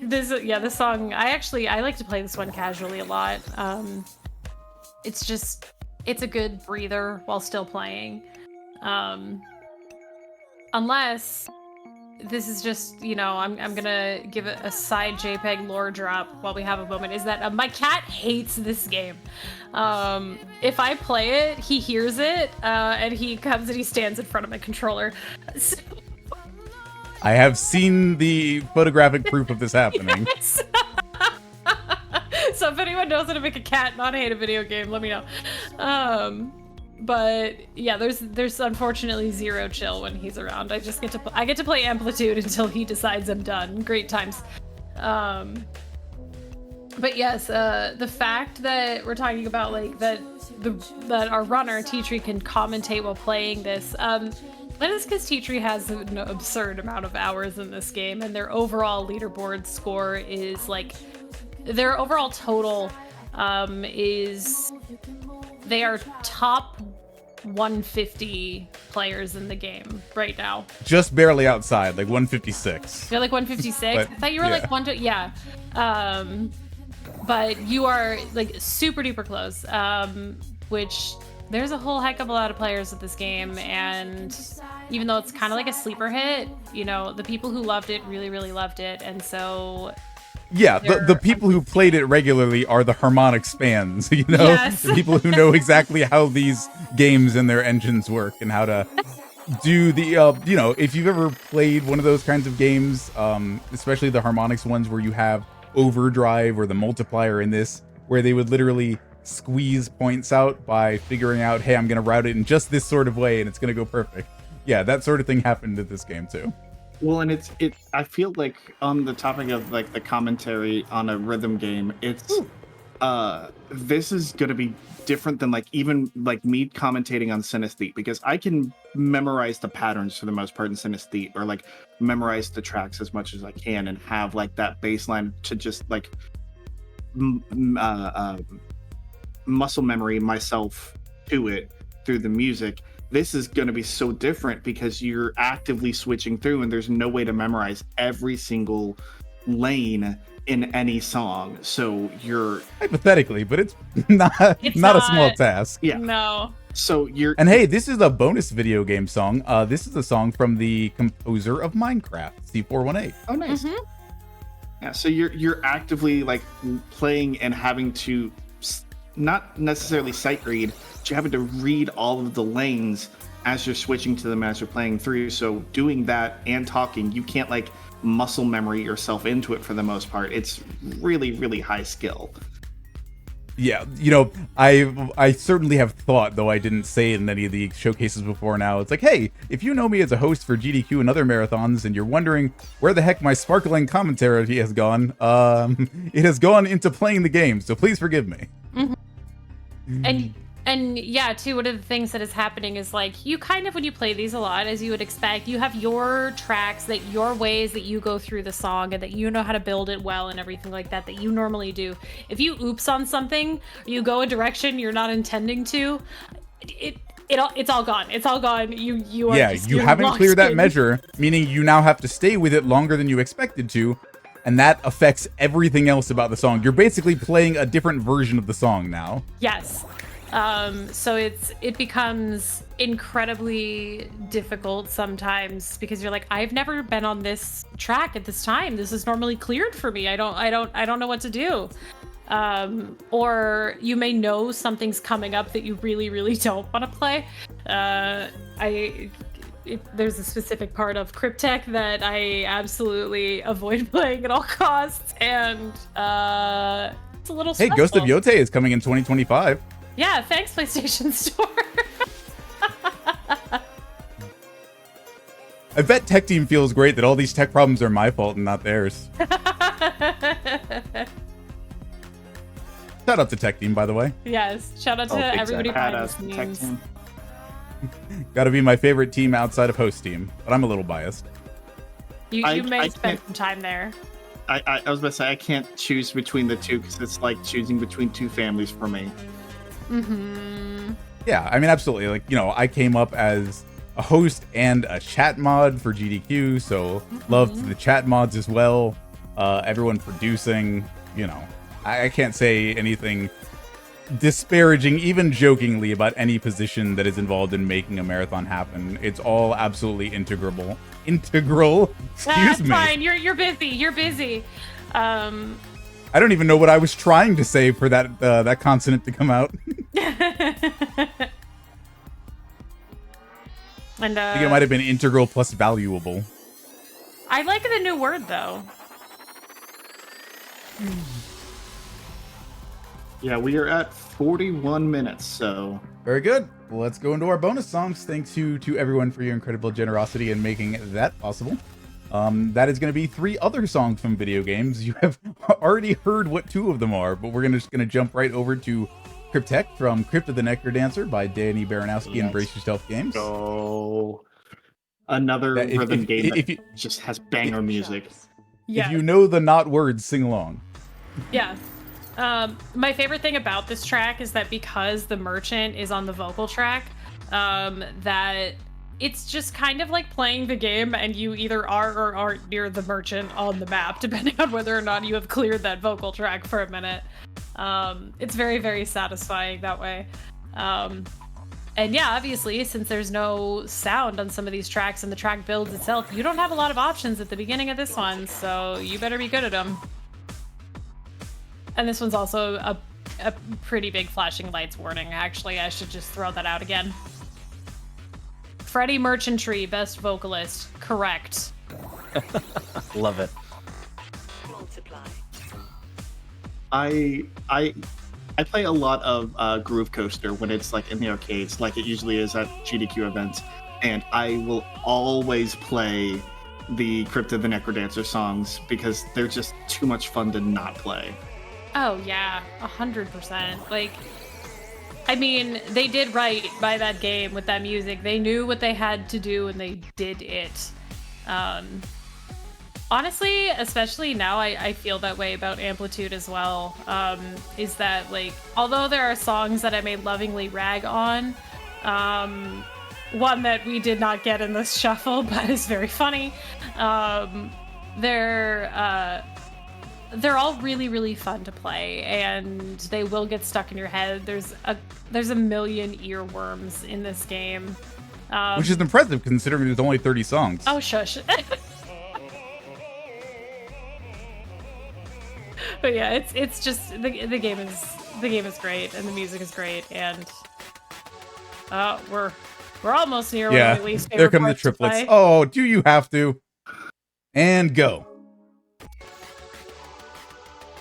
This song, I like to play this one casually a lot. It's a good breather while still playing. Unless this is just, I'm gonna give it a side JPEG lore drop while we have a moment, is that my cat hates this game. If I play it, he hears it, and he comes and he stands in front of my controller. So... I have seen the photographic proof of this happening. Yes. So if anyone knows how to make a cat not hate a video game, let me know. But yeah, there's unfortunately zero chill when he's around. I get to play Amplitude until he decides I'm done. Great times. But yes, the fact that we're talking about like that our runner ateatree can commentate while playing this, that is because ateatree has an absurd amount of hours in this game, and their overall leaderboard score is like their overall total is they are top 150 players in the game right now. Just barely outside, like 156. You're like 156? But, I thought you were like yeah. But you are like super duper close, which there's a whole heck of a lot of players with this game, and even though it's kind of like a sleeper hit, the people who loved it really, really loved it, and so... Yeah, the people who played it regularly are the Harmonix fans, Yes. The people who know exactly how these games and their engines work and how to do the, if you've ever played one of those kinds of games, especially the Harmonix ones where you have overdrive or the multiplier in this, where they would literally squeeze points out by figuring out, hey, I'm going to route it in just this sort of way and it's going to go perfect. Yeah, that sort of thing happened in this game too. Well, and I feel like on the topic of like the commentary on a rhythm game, this is going to be different than like even like me commentating on synesthete, because I can memorize the patterns for the most part in synesthete, or like memorize the tracks as much as I can and have like that baseline to just like muscle memory myself to it through the music. This is going to be so different because you're actively switching through and there's no way to memorize every single lane in any song. So you're hypothetically, but it's not a small task. Yeah. No. So you're And hey, this is a bonus video game song. This is a song from the composer of Minecraft, C418. Oh, nice. Yeah, so you're actively like playing and having to not necessarily sight read, but you're having to read all of the lanes as you're switching to them as you're playing through. So doing that and talking, you can't like muscle memory yourself into it for the most part. It's really, really high skill. Yeah, you know, I certainly have thought, though I didn't say it in any of the showcases before now, it's like, hey, if you know me as a host for GDQ and other marathons and you're wondering where the heck my sparkling commentary has gone, it has gone into playing the game, so please forgive me. And yeah, too, one of the things that is happening is like you kind of, when you play these a lot, as you would expect, you have your tracks, that your ways that you go through the song and that you know how to build it well and everything like that you normally do. If you oops on something, or you go a direction you're not intending to, it's all gone. It's all gone. You are you haven't cleared that measure, meaning you now have to stay with it longer than you expected to, and that affects everything else about the song. You're basically playing a different version of the song now. Yes. So it becomes incredibly difficult sometimes because you're like, I've never been on this track at this time. This is normally cleared for me. I don't know what to do. Or you may know something's coming up that you really, really don't want to play. There's a specific part of Cryptech that I absolutely avoid playing at all costs, and it's a little stressful. Hey, Ghost of Yote is coming in 2025. Yeah, thanks, PlayStation Store. I bet Tech Team feels great that all these tech problems are my fault and not theirs. Shout out to Tech Team, by the way. Yes, shout out to everybody behind the scenes. Gotta be my favorite team outside of host team, but I'm a little biased. You may spend some time there. I was about to say, I can't choose between the two because it's like choosing between two families for me. Yeah, I mean, absolutely. Like, you know, I came up as a host and a chat mod for GDQ, so love to the chat mods as well. Everyone producing, you know, I can't say anything disparaging, even jokingly, about any position that is involved in making a marathon happen. It's all absolutely integral. Excuse me. Fine. You're busy. You're busy. I don't even know what I was trying to say for that consonant to come out. And I think it might have been integral plus valuable. I like the new word though. Yeah, we are at 41 minutes, so... Very good. Well, let's go into our bonus songs. Thanks to everyone for your incredible generosity in making that possible. That is going to be 3 other songs from video games. You have already heard what 2 of them are, but we're just going to jump right over to Cryptech from Crypt of the Necrodancer by Danny Baranowski and Brace Yourself Games. Oh, another rhythm game that just has banger music. Yes. If you know the not words, sing along. Yeah. My favorite thing about this track is that because the merchant is on the vocal track, that it's just kind of like playing the game and you either are or aren't near the merchant on the map, depending on whether or not you have cleared that vocal track for a minute. It's very, very satisfying that way. And yeah, obviously, since there's no sound on some of these tracks and the track builds itself, you don't have a lot of options at the beginning of this one, so you better be good at them. And this one's also a pretty big flashing lights warning. Actually, I should just throw that out again. Freddie Merchantry, best vocalist. Correct. Love it. Multiply. I play a lot of Groove Coaster when it's like in the arcades, like it usually is at GDQ events, and I will always play the Crypt of the Necrodancer songs because they're just too much fun to not play. Oh yeah, 100%. Like, I mean, they did right by that game with that music. They knew what they had to do and they did it. Honestly, especially now, I feel that way about Amplitude as well. Is that, like, although there are songs that I may lovingly rag on, one that we did not get in this shuffle, but is very funny. They're all really, really fun to play, and they will get stuck in your head. There's a million earworms in this game, which is impressive considering there's only 30 songs. Oh, shush. But yeah, it's just the game is great, and the music is great, and we're almost near one of my least favorite there come the parts to triplets. play. Oh, do you have to? And go.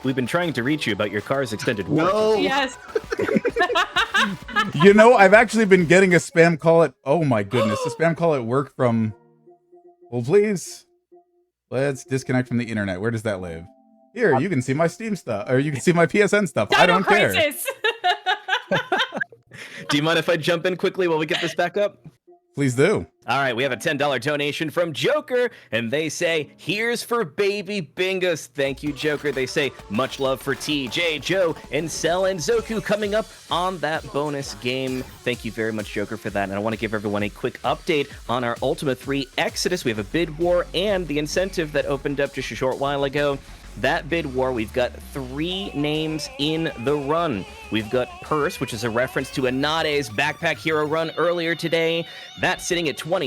We've been trying to reach you about your car's extended warranty. No. Yes. You know, I've actually been getting a spam call at... Oh my goodness, a spam call at work from... Well, please. Let's disconnect from the internet. Where does that live? Here, you can see my Steam stuff, or you can see my PSN stuff. I don't care. Do you mind if I jump in quickly while we get this back up? Please do. All right, we have a $10 donation from Joker, and they say, here's for baby Bingus. Thank you, Joker. They say, much love for TJ, Joe, and Cell and Zoku coming up on that bonus game. Thank you very much, Joker, for that. And I want to give everyone a quick update on our Ultima 3 Exodus. We have a bid war and the incentive that opened up just a short while ago. That bid war, we've got 3 names in the run. We've got Purse, which is a reference to Anade's Backpack Hero run earlier today. That's sitting at $20.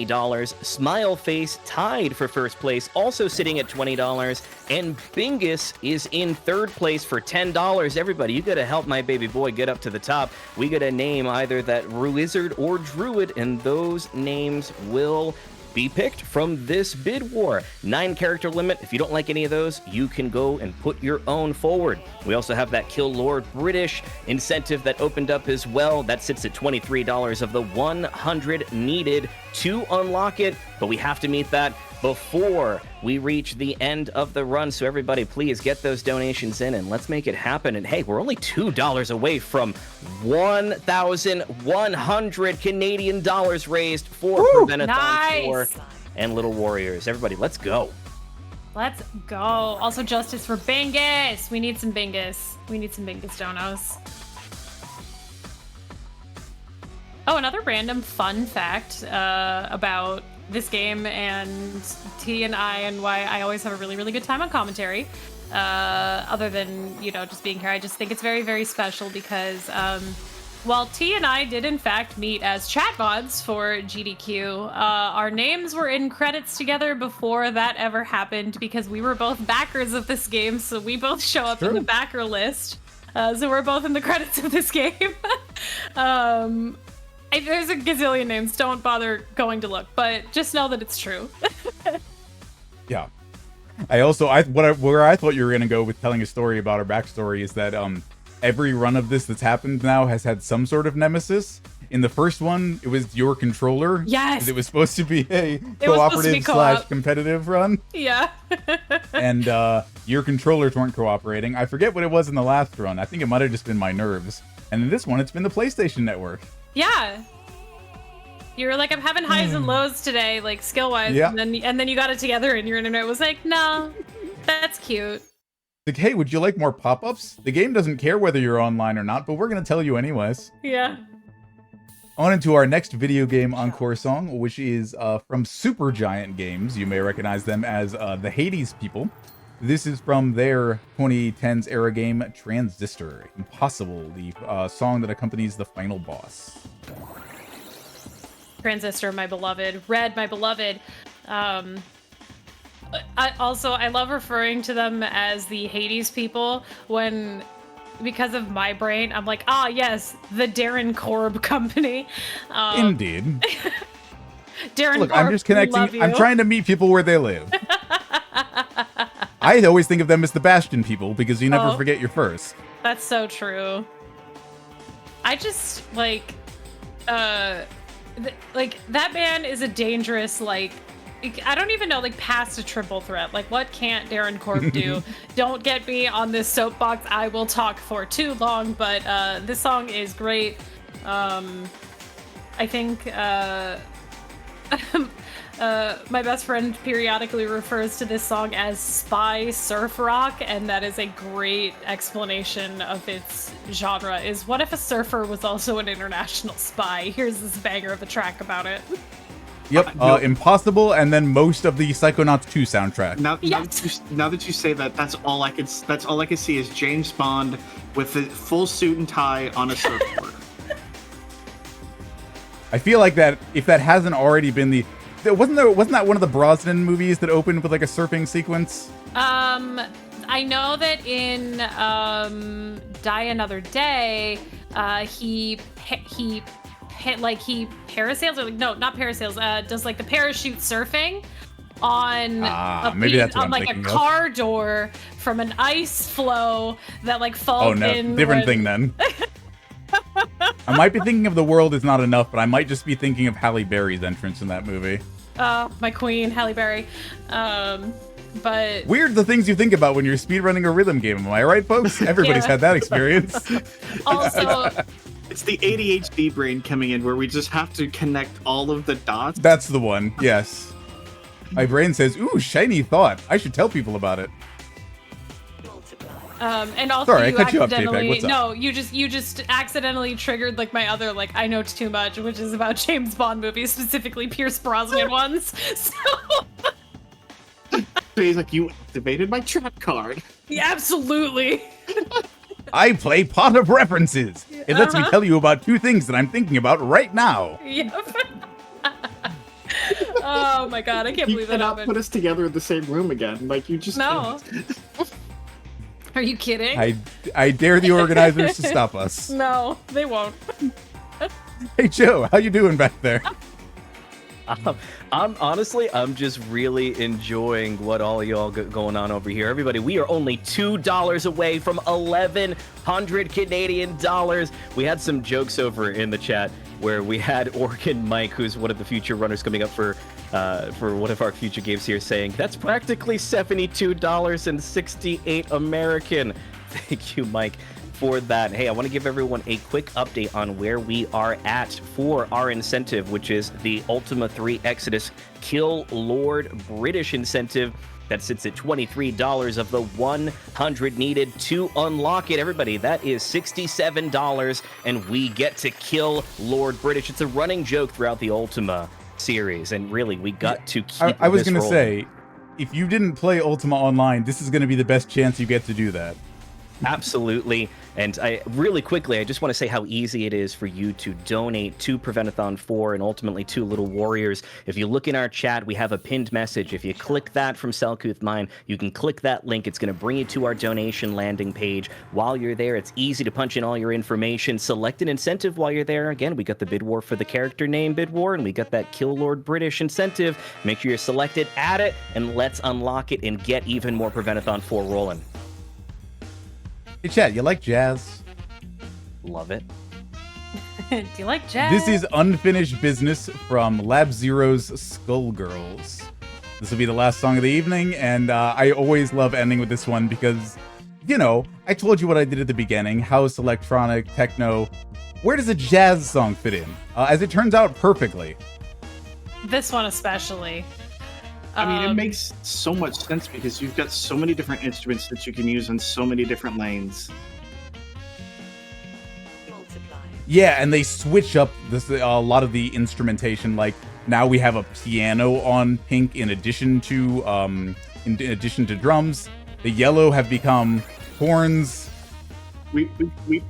Smile Face tied for first place, also sitting at $20. And Bingus is in third place for $10. Everybody, you gotta help my baby boy get up to the top. We gotta name either that Ruizard or Druid, and those names will be picked from this bid war. 9 character limit. If you don't like any of those, you can go and put your own forward. We also have that Kill Lord British incentive that opened up as well. That sits at $23 of the 100 needed to unlock it, but we have to meet that before we reach the end of the run. So everybody, please get those donations in and let's make it happen. And hey, we're only $2 away from 1,100 Canadian dollars raised for Prevent-a-Thon 4 and Little Warriors. Everybody, let's go. Let's go. Also, justice for Bingus. We need some Bingus. We need some Bingus donos. Oh, another random fun fact about this game and T and I, and why I always have a really, really good time on commentary. Other than, you know, just being here, I just think it's very, very special because while T and I did in fact meet as chat mods for GDQ, our names were in credits together before that ever happened because we were both backers of this game, so we both show up in the backer list. So we're both in the credits of this game. There's a gazillion names, don't bother going to look, but just know that it's true. Yeah. Where I thought you were gonna go with telling a story about our backstory is that every run of this that's happened now has had some sort of nemesis. In the first one, it was your controller. Yes. It was supposed to be a cooperative / competitive run. Yeah. And your controllers weren't cooperating. I forget what it was in the last run. I think it might have just been my nerves. And in this one, it's been the PlayStation Network. Yeah. You were like, I'm having highs and lows today, like skill-wise, yeah. and then you got it together and your internet was like, no, that's cute. Like, hey, would you like more pop-ups? The game doesn't care whether you're online or not, but we're gonna tell you anyways. Yeah. On into our next video game encore song, which is from Supergiant Games. You may recognize them as the Hades people. This is from their 2010s era game, Transistor Impossible, the song that accompanies the final boss. Transistor, my beloved. Red, my beloved. I love referring to them as the Hades people when, because of my brain, I'm like, yes, the Darren Korb company. Indeed. Darren Look, Korb, I'm just connecting. I'm trying to meet people where they live. I always think of them as the Bastion people because you never Oh. forget your first. That's so true. I just like that man is a dangerous, like, I don't even know, like, past a triple threat. Like, what can't Darren Corp do? Don't get me on this soapbox. I will talk for too long, but this song is great. I think my best friend periodically refers to this song as spy surf rock, and that is a great explanation of its genre. Is what if a surfer was also an international spy? Here's this banger of a track about it. Yep, Impossible, and then most of the Psychonauts 2 soundtrack. Now that you say that, that's all I can see is James Bond with a full suit and tie on a surfboard. I feel like that if that hasn't already been wasn't that one of the Brosnan movies that opened with like a surfing sequence? I know that in Die Another Day, he parasails, or like, no, not parasails, does like the parachute surfing on maybe that's what on I'm like a thinking of. car door from an ice flow that like falls Oh no, in. different thing then. I might be thinking of The World Is Not Enough, but I might just be thinking of Halle Berry's entrance in that movie. My queen, Halle Berry. But Weird the things you think about when you're speedrunning a rhythm game, am I right, folks? Everybody's Yeah. had that experience. also, It's the ADHD brain coming in where we just have to connect all of the dots. That's the one, yes. My brain says, ooh, shiny thought. I should tell people about it. and also Sorry, I you cut you off, JPEG. accidentally What's up? no, you just accidentally triggered like my other like I know too much, which is about James Bond movies, specifically Pierce Brosnan ones. So So he's like, you activated my trap card. yeah, absolutely. I play Pot of References. It lets me tell you about two things that I'm thinking about right now. Yep. Oh my god, I can't You believe that cannot happened. put us together in the same room again. Like, you just No. can't. Are you kidding? I dare the organizers to stop us. No, they won't. Hey Joe, how you doing back there? I'm just really enjoying what all y'all got going on over here. Everybody, we are only $2 away from 1,100 Canadian dollars. We had some jokes over in the chat where we had Oregon Mike, who's one of the future runners coming up for one of our future games here, saying that's practically $72.68 American. Thank you, Mike, for that. Hey, I want to give everyone a quick update on where we are at for our incentive, which is the Ultima 3 Exodus Kill Lord British incentive. That sits at $23 of the 100 needed to unlock it. Everybody, that is $67, and we get to kill Lord British. It's a running joke throughout the Ultima series, and really, we got to keep I was this going to rolling. say, if you didn't play Ultima Online, this is going to be the best chance you get to do that. Absolutely. And I really quickly, I just want to say how easy it is for you to donate to Prevent-a-Thon 4 and ultimately to Little Warriors. If you look in our chat, we have a pinned message. If you click that from Selkuth Mine, you can click that link. It's going to bring you to our donation landing page. While you're there, it's easy to punch in all your information. Select an incentive while you're there. Again, we got the bid war for the character name bid war, and we got that Kill Lord British incentive. Make sure you're selected, add it, and let's unlock it and get even more Prevent-a-Thon 4 rolling. Hey Chad, you like jazz? Love it. Do you like jazz? This is unfinished business from Lab Zero's Skullgirls. This will be the last song of the evening, and I always love ending with this one because, you know, I told you what I did at the beginning, house, electronic, techno. Where does a jazz song fit in? As it turns out, perfectly. this one especially. I mean, it makes so much sense because you've got so many different instruments that you can use in so many different lanes. Yeah, and they switch up this a lot of the instrumentation. Like now we have a piano on pink in addition to drums. The yellow have become horns. We've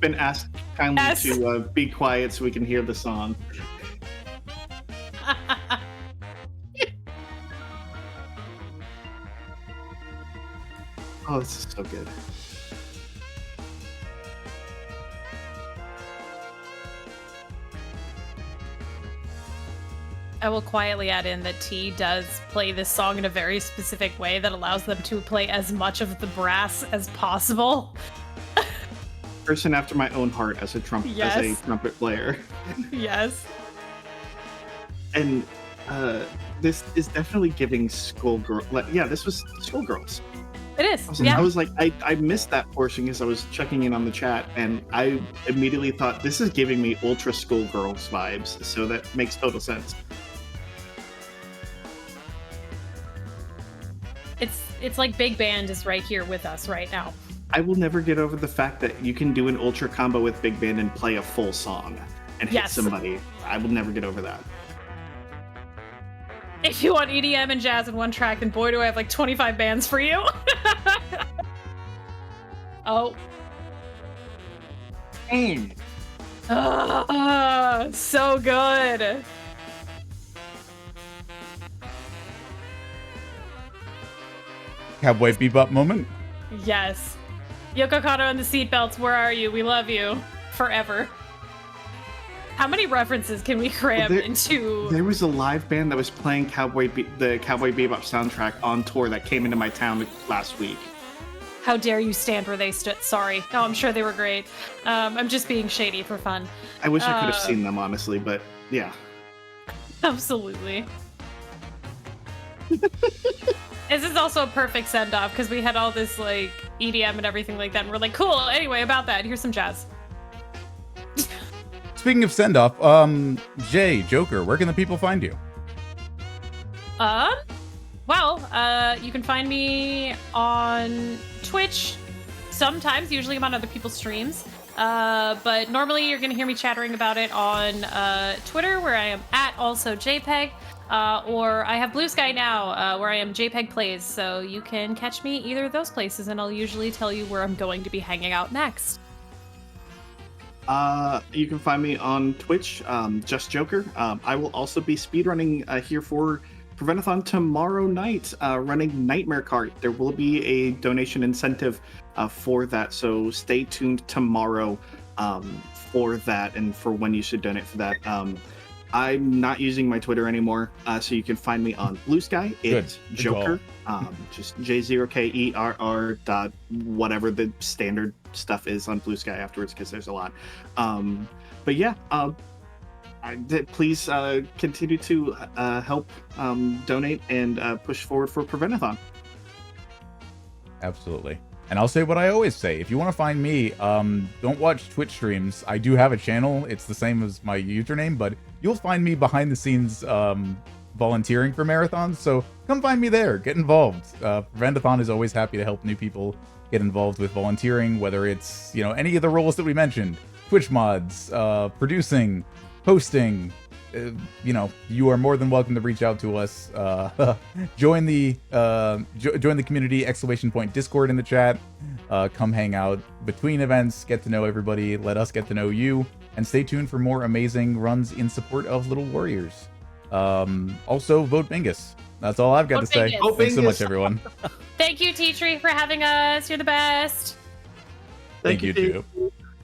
been asked kindly Yes. to be quiet so we can hear the song. Oh, this is so good. I will quietly add in that T does play this song in a very specific way that allows them to play as much of the brass as possible. Person after my own heart as a trumpet player. Yes. And this is definitely giving schoolgirl. Yeah, this was schoolgirls. It is. I was like, I missed that portion because I was checking in on the chat, and I immediately thought this is giving me ultra schoolgirls vibes. So that makes total sense. It's like Big Band is right here with us right now. I will never get over the fact that you can do an ultra combo with Big Band and play a full song and hit somebody. I will never get over that. If you want EDM and jazz in one track, then boy, do I have like 25 bands for you. Oh. Dang. So good. Cowboy Bebop moment. Yes. Yoko Kanno and the seatbelts, where are you? We love you. Forever. How many references can we cram into? There was a live band that was playing the Cowboy Bebop soundtrack on tour that came into my town last week. How dare you stand where they stood? Sorry. No, I'm sure they were great. I'm just being shady for fun. I wish I could have seen them, honestly, but yeah. Absolutely. This is also a perfect send-off because we had all this like EDM and everything like that, and we're like, cool. Anyway, about that, here's some jazz. Speaking of send-off, Jay, Joker, where can the people find you? Well, you can find me on Twitch. Sometimes, usually I'm on other people's streams. But normally you're gonna hear me chattering about it on Twitter, where I am at also JPEG. Or I have Blue Sky now, where I am JPEG Plays. So you can catch me either of those places, and I'll usually tell you where I'm going to be hanging out next. You can find me on Twitch, Just Joker. I will also be speedrunning here for Prevent-a-Thon tomorrow night, running Nightmare Cart. There will be a donation incentive for that, so stay tuned tomorrow for that and for when you should donate for that. I'm not using my Twitter anymore, so you can find me on Blue Sky. It's Joker, just J0KERR dot whatever the standard stuff is on Blue Sky afterwards, because there's a lot. But yeah, please continue to help donate and push forward for Prevent-a-Thon. Absolutely. And I'll say what I always say. If you want to find me, don't watch Twitch streams. I do have a channel. It's the same as my username, but you'll find me behind the scenes volunteering for marathons. So come find me there. Get involved. Prevent-a-Thon is always happy to help new people get involved with volunteering, whether it's, any of the roles that we mentioned. Twitch mods, producing, hosting. You are more than welcome to reach out to us. Join the community ! Discord in the chat. Come hang out between events, get to know everybody, let us get to know you, and stay tuned for more amazing runs in support of Little Warriors. Also, vote Bingus. That's all I've got to say. Thanks so much, everyone. Thank you, Teatree, for having us. You're the best. Thank you, too.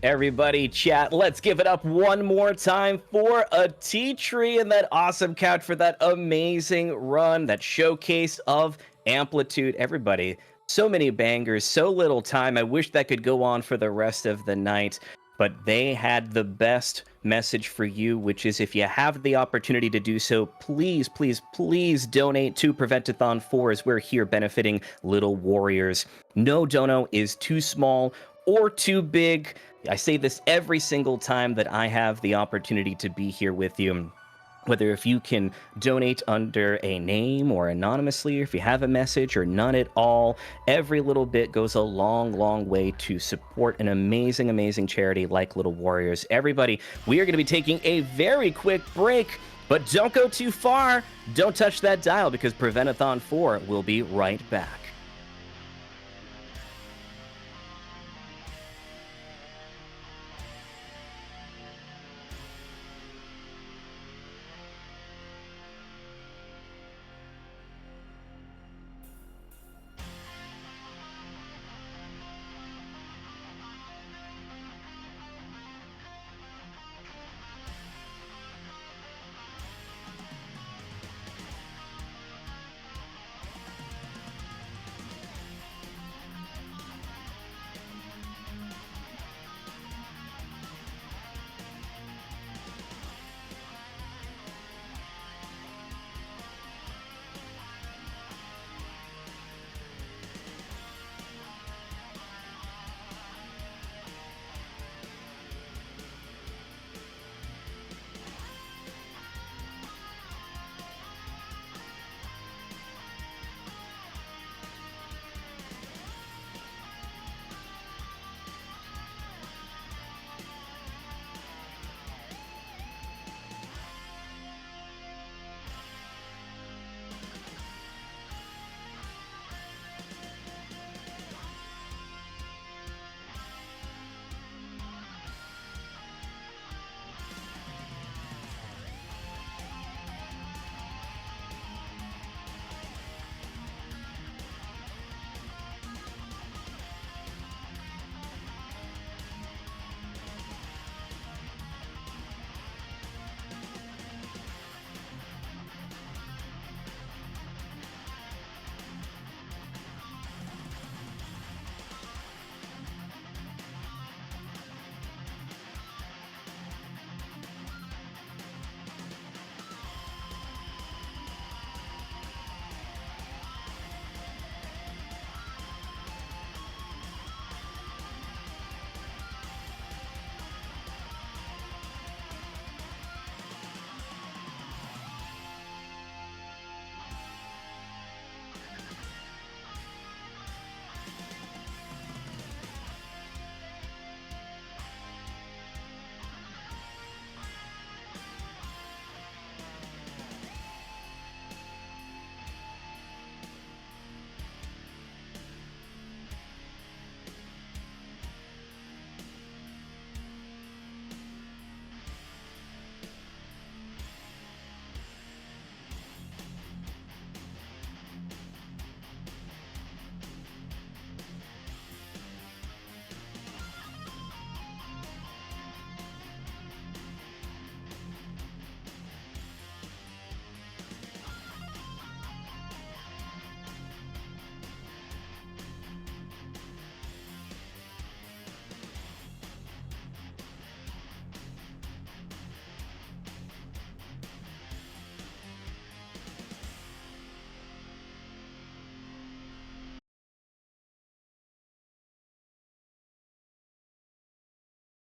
Everybody chat, let's give it up one more time for ateatree and that awesome couch for that amazing run, that showcase of Amplitude. Everybody, so many bangers, so little time. I wish that could go on for the rest of the night, but they had the best message for you, which is if you have the opportunity to do so, please, please, please donate to Prevent-a-Thon 4 as we're here benefiting Little Warriors. No dono is too small or too big. I say this every single time that I have the opportunity to be here with you. Whether if you can donate under a name or anonymously, or if you have a message or none at all, every little bit goes a long, long way to support an amazing, amazing charity like Little Warriors. Everybody, we are going to be taking a very quick break, but don't go too far. Don't touch that dial because Prevent-a-Thon 4 will be right back.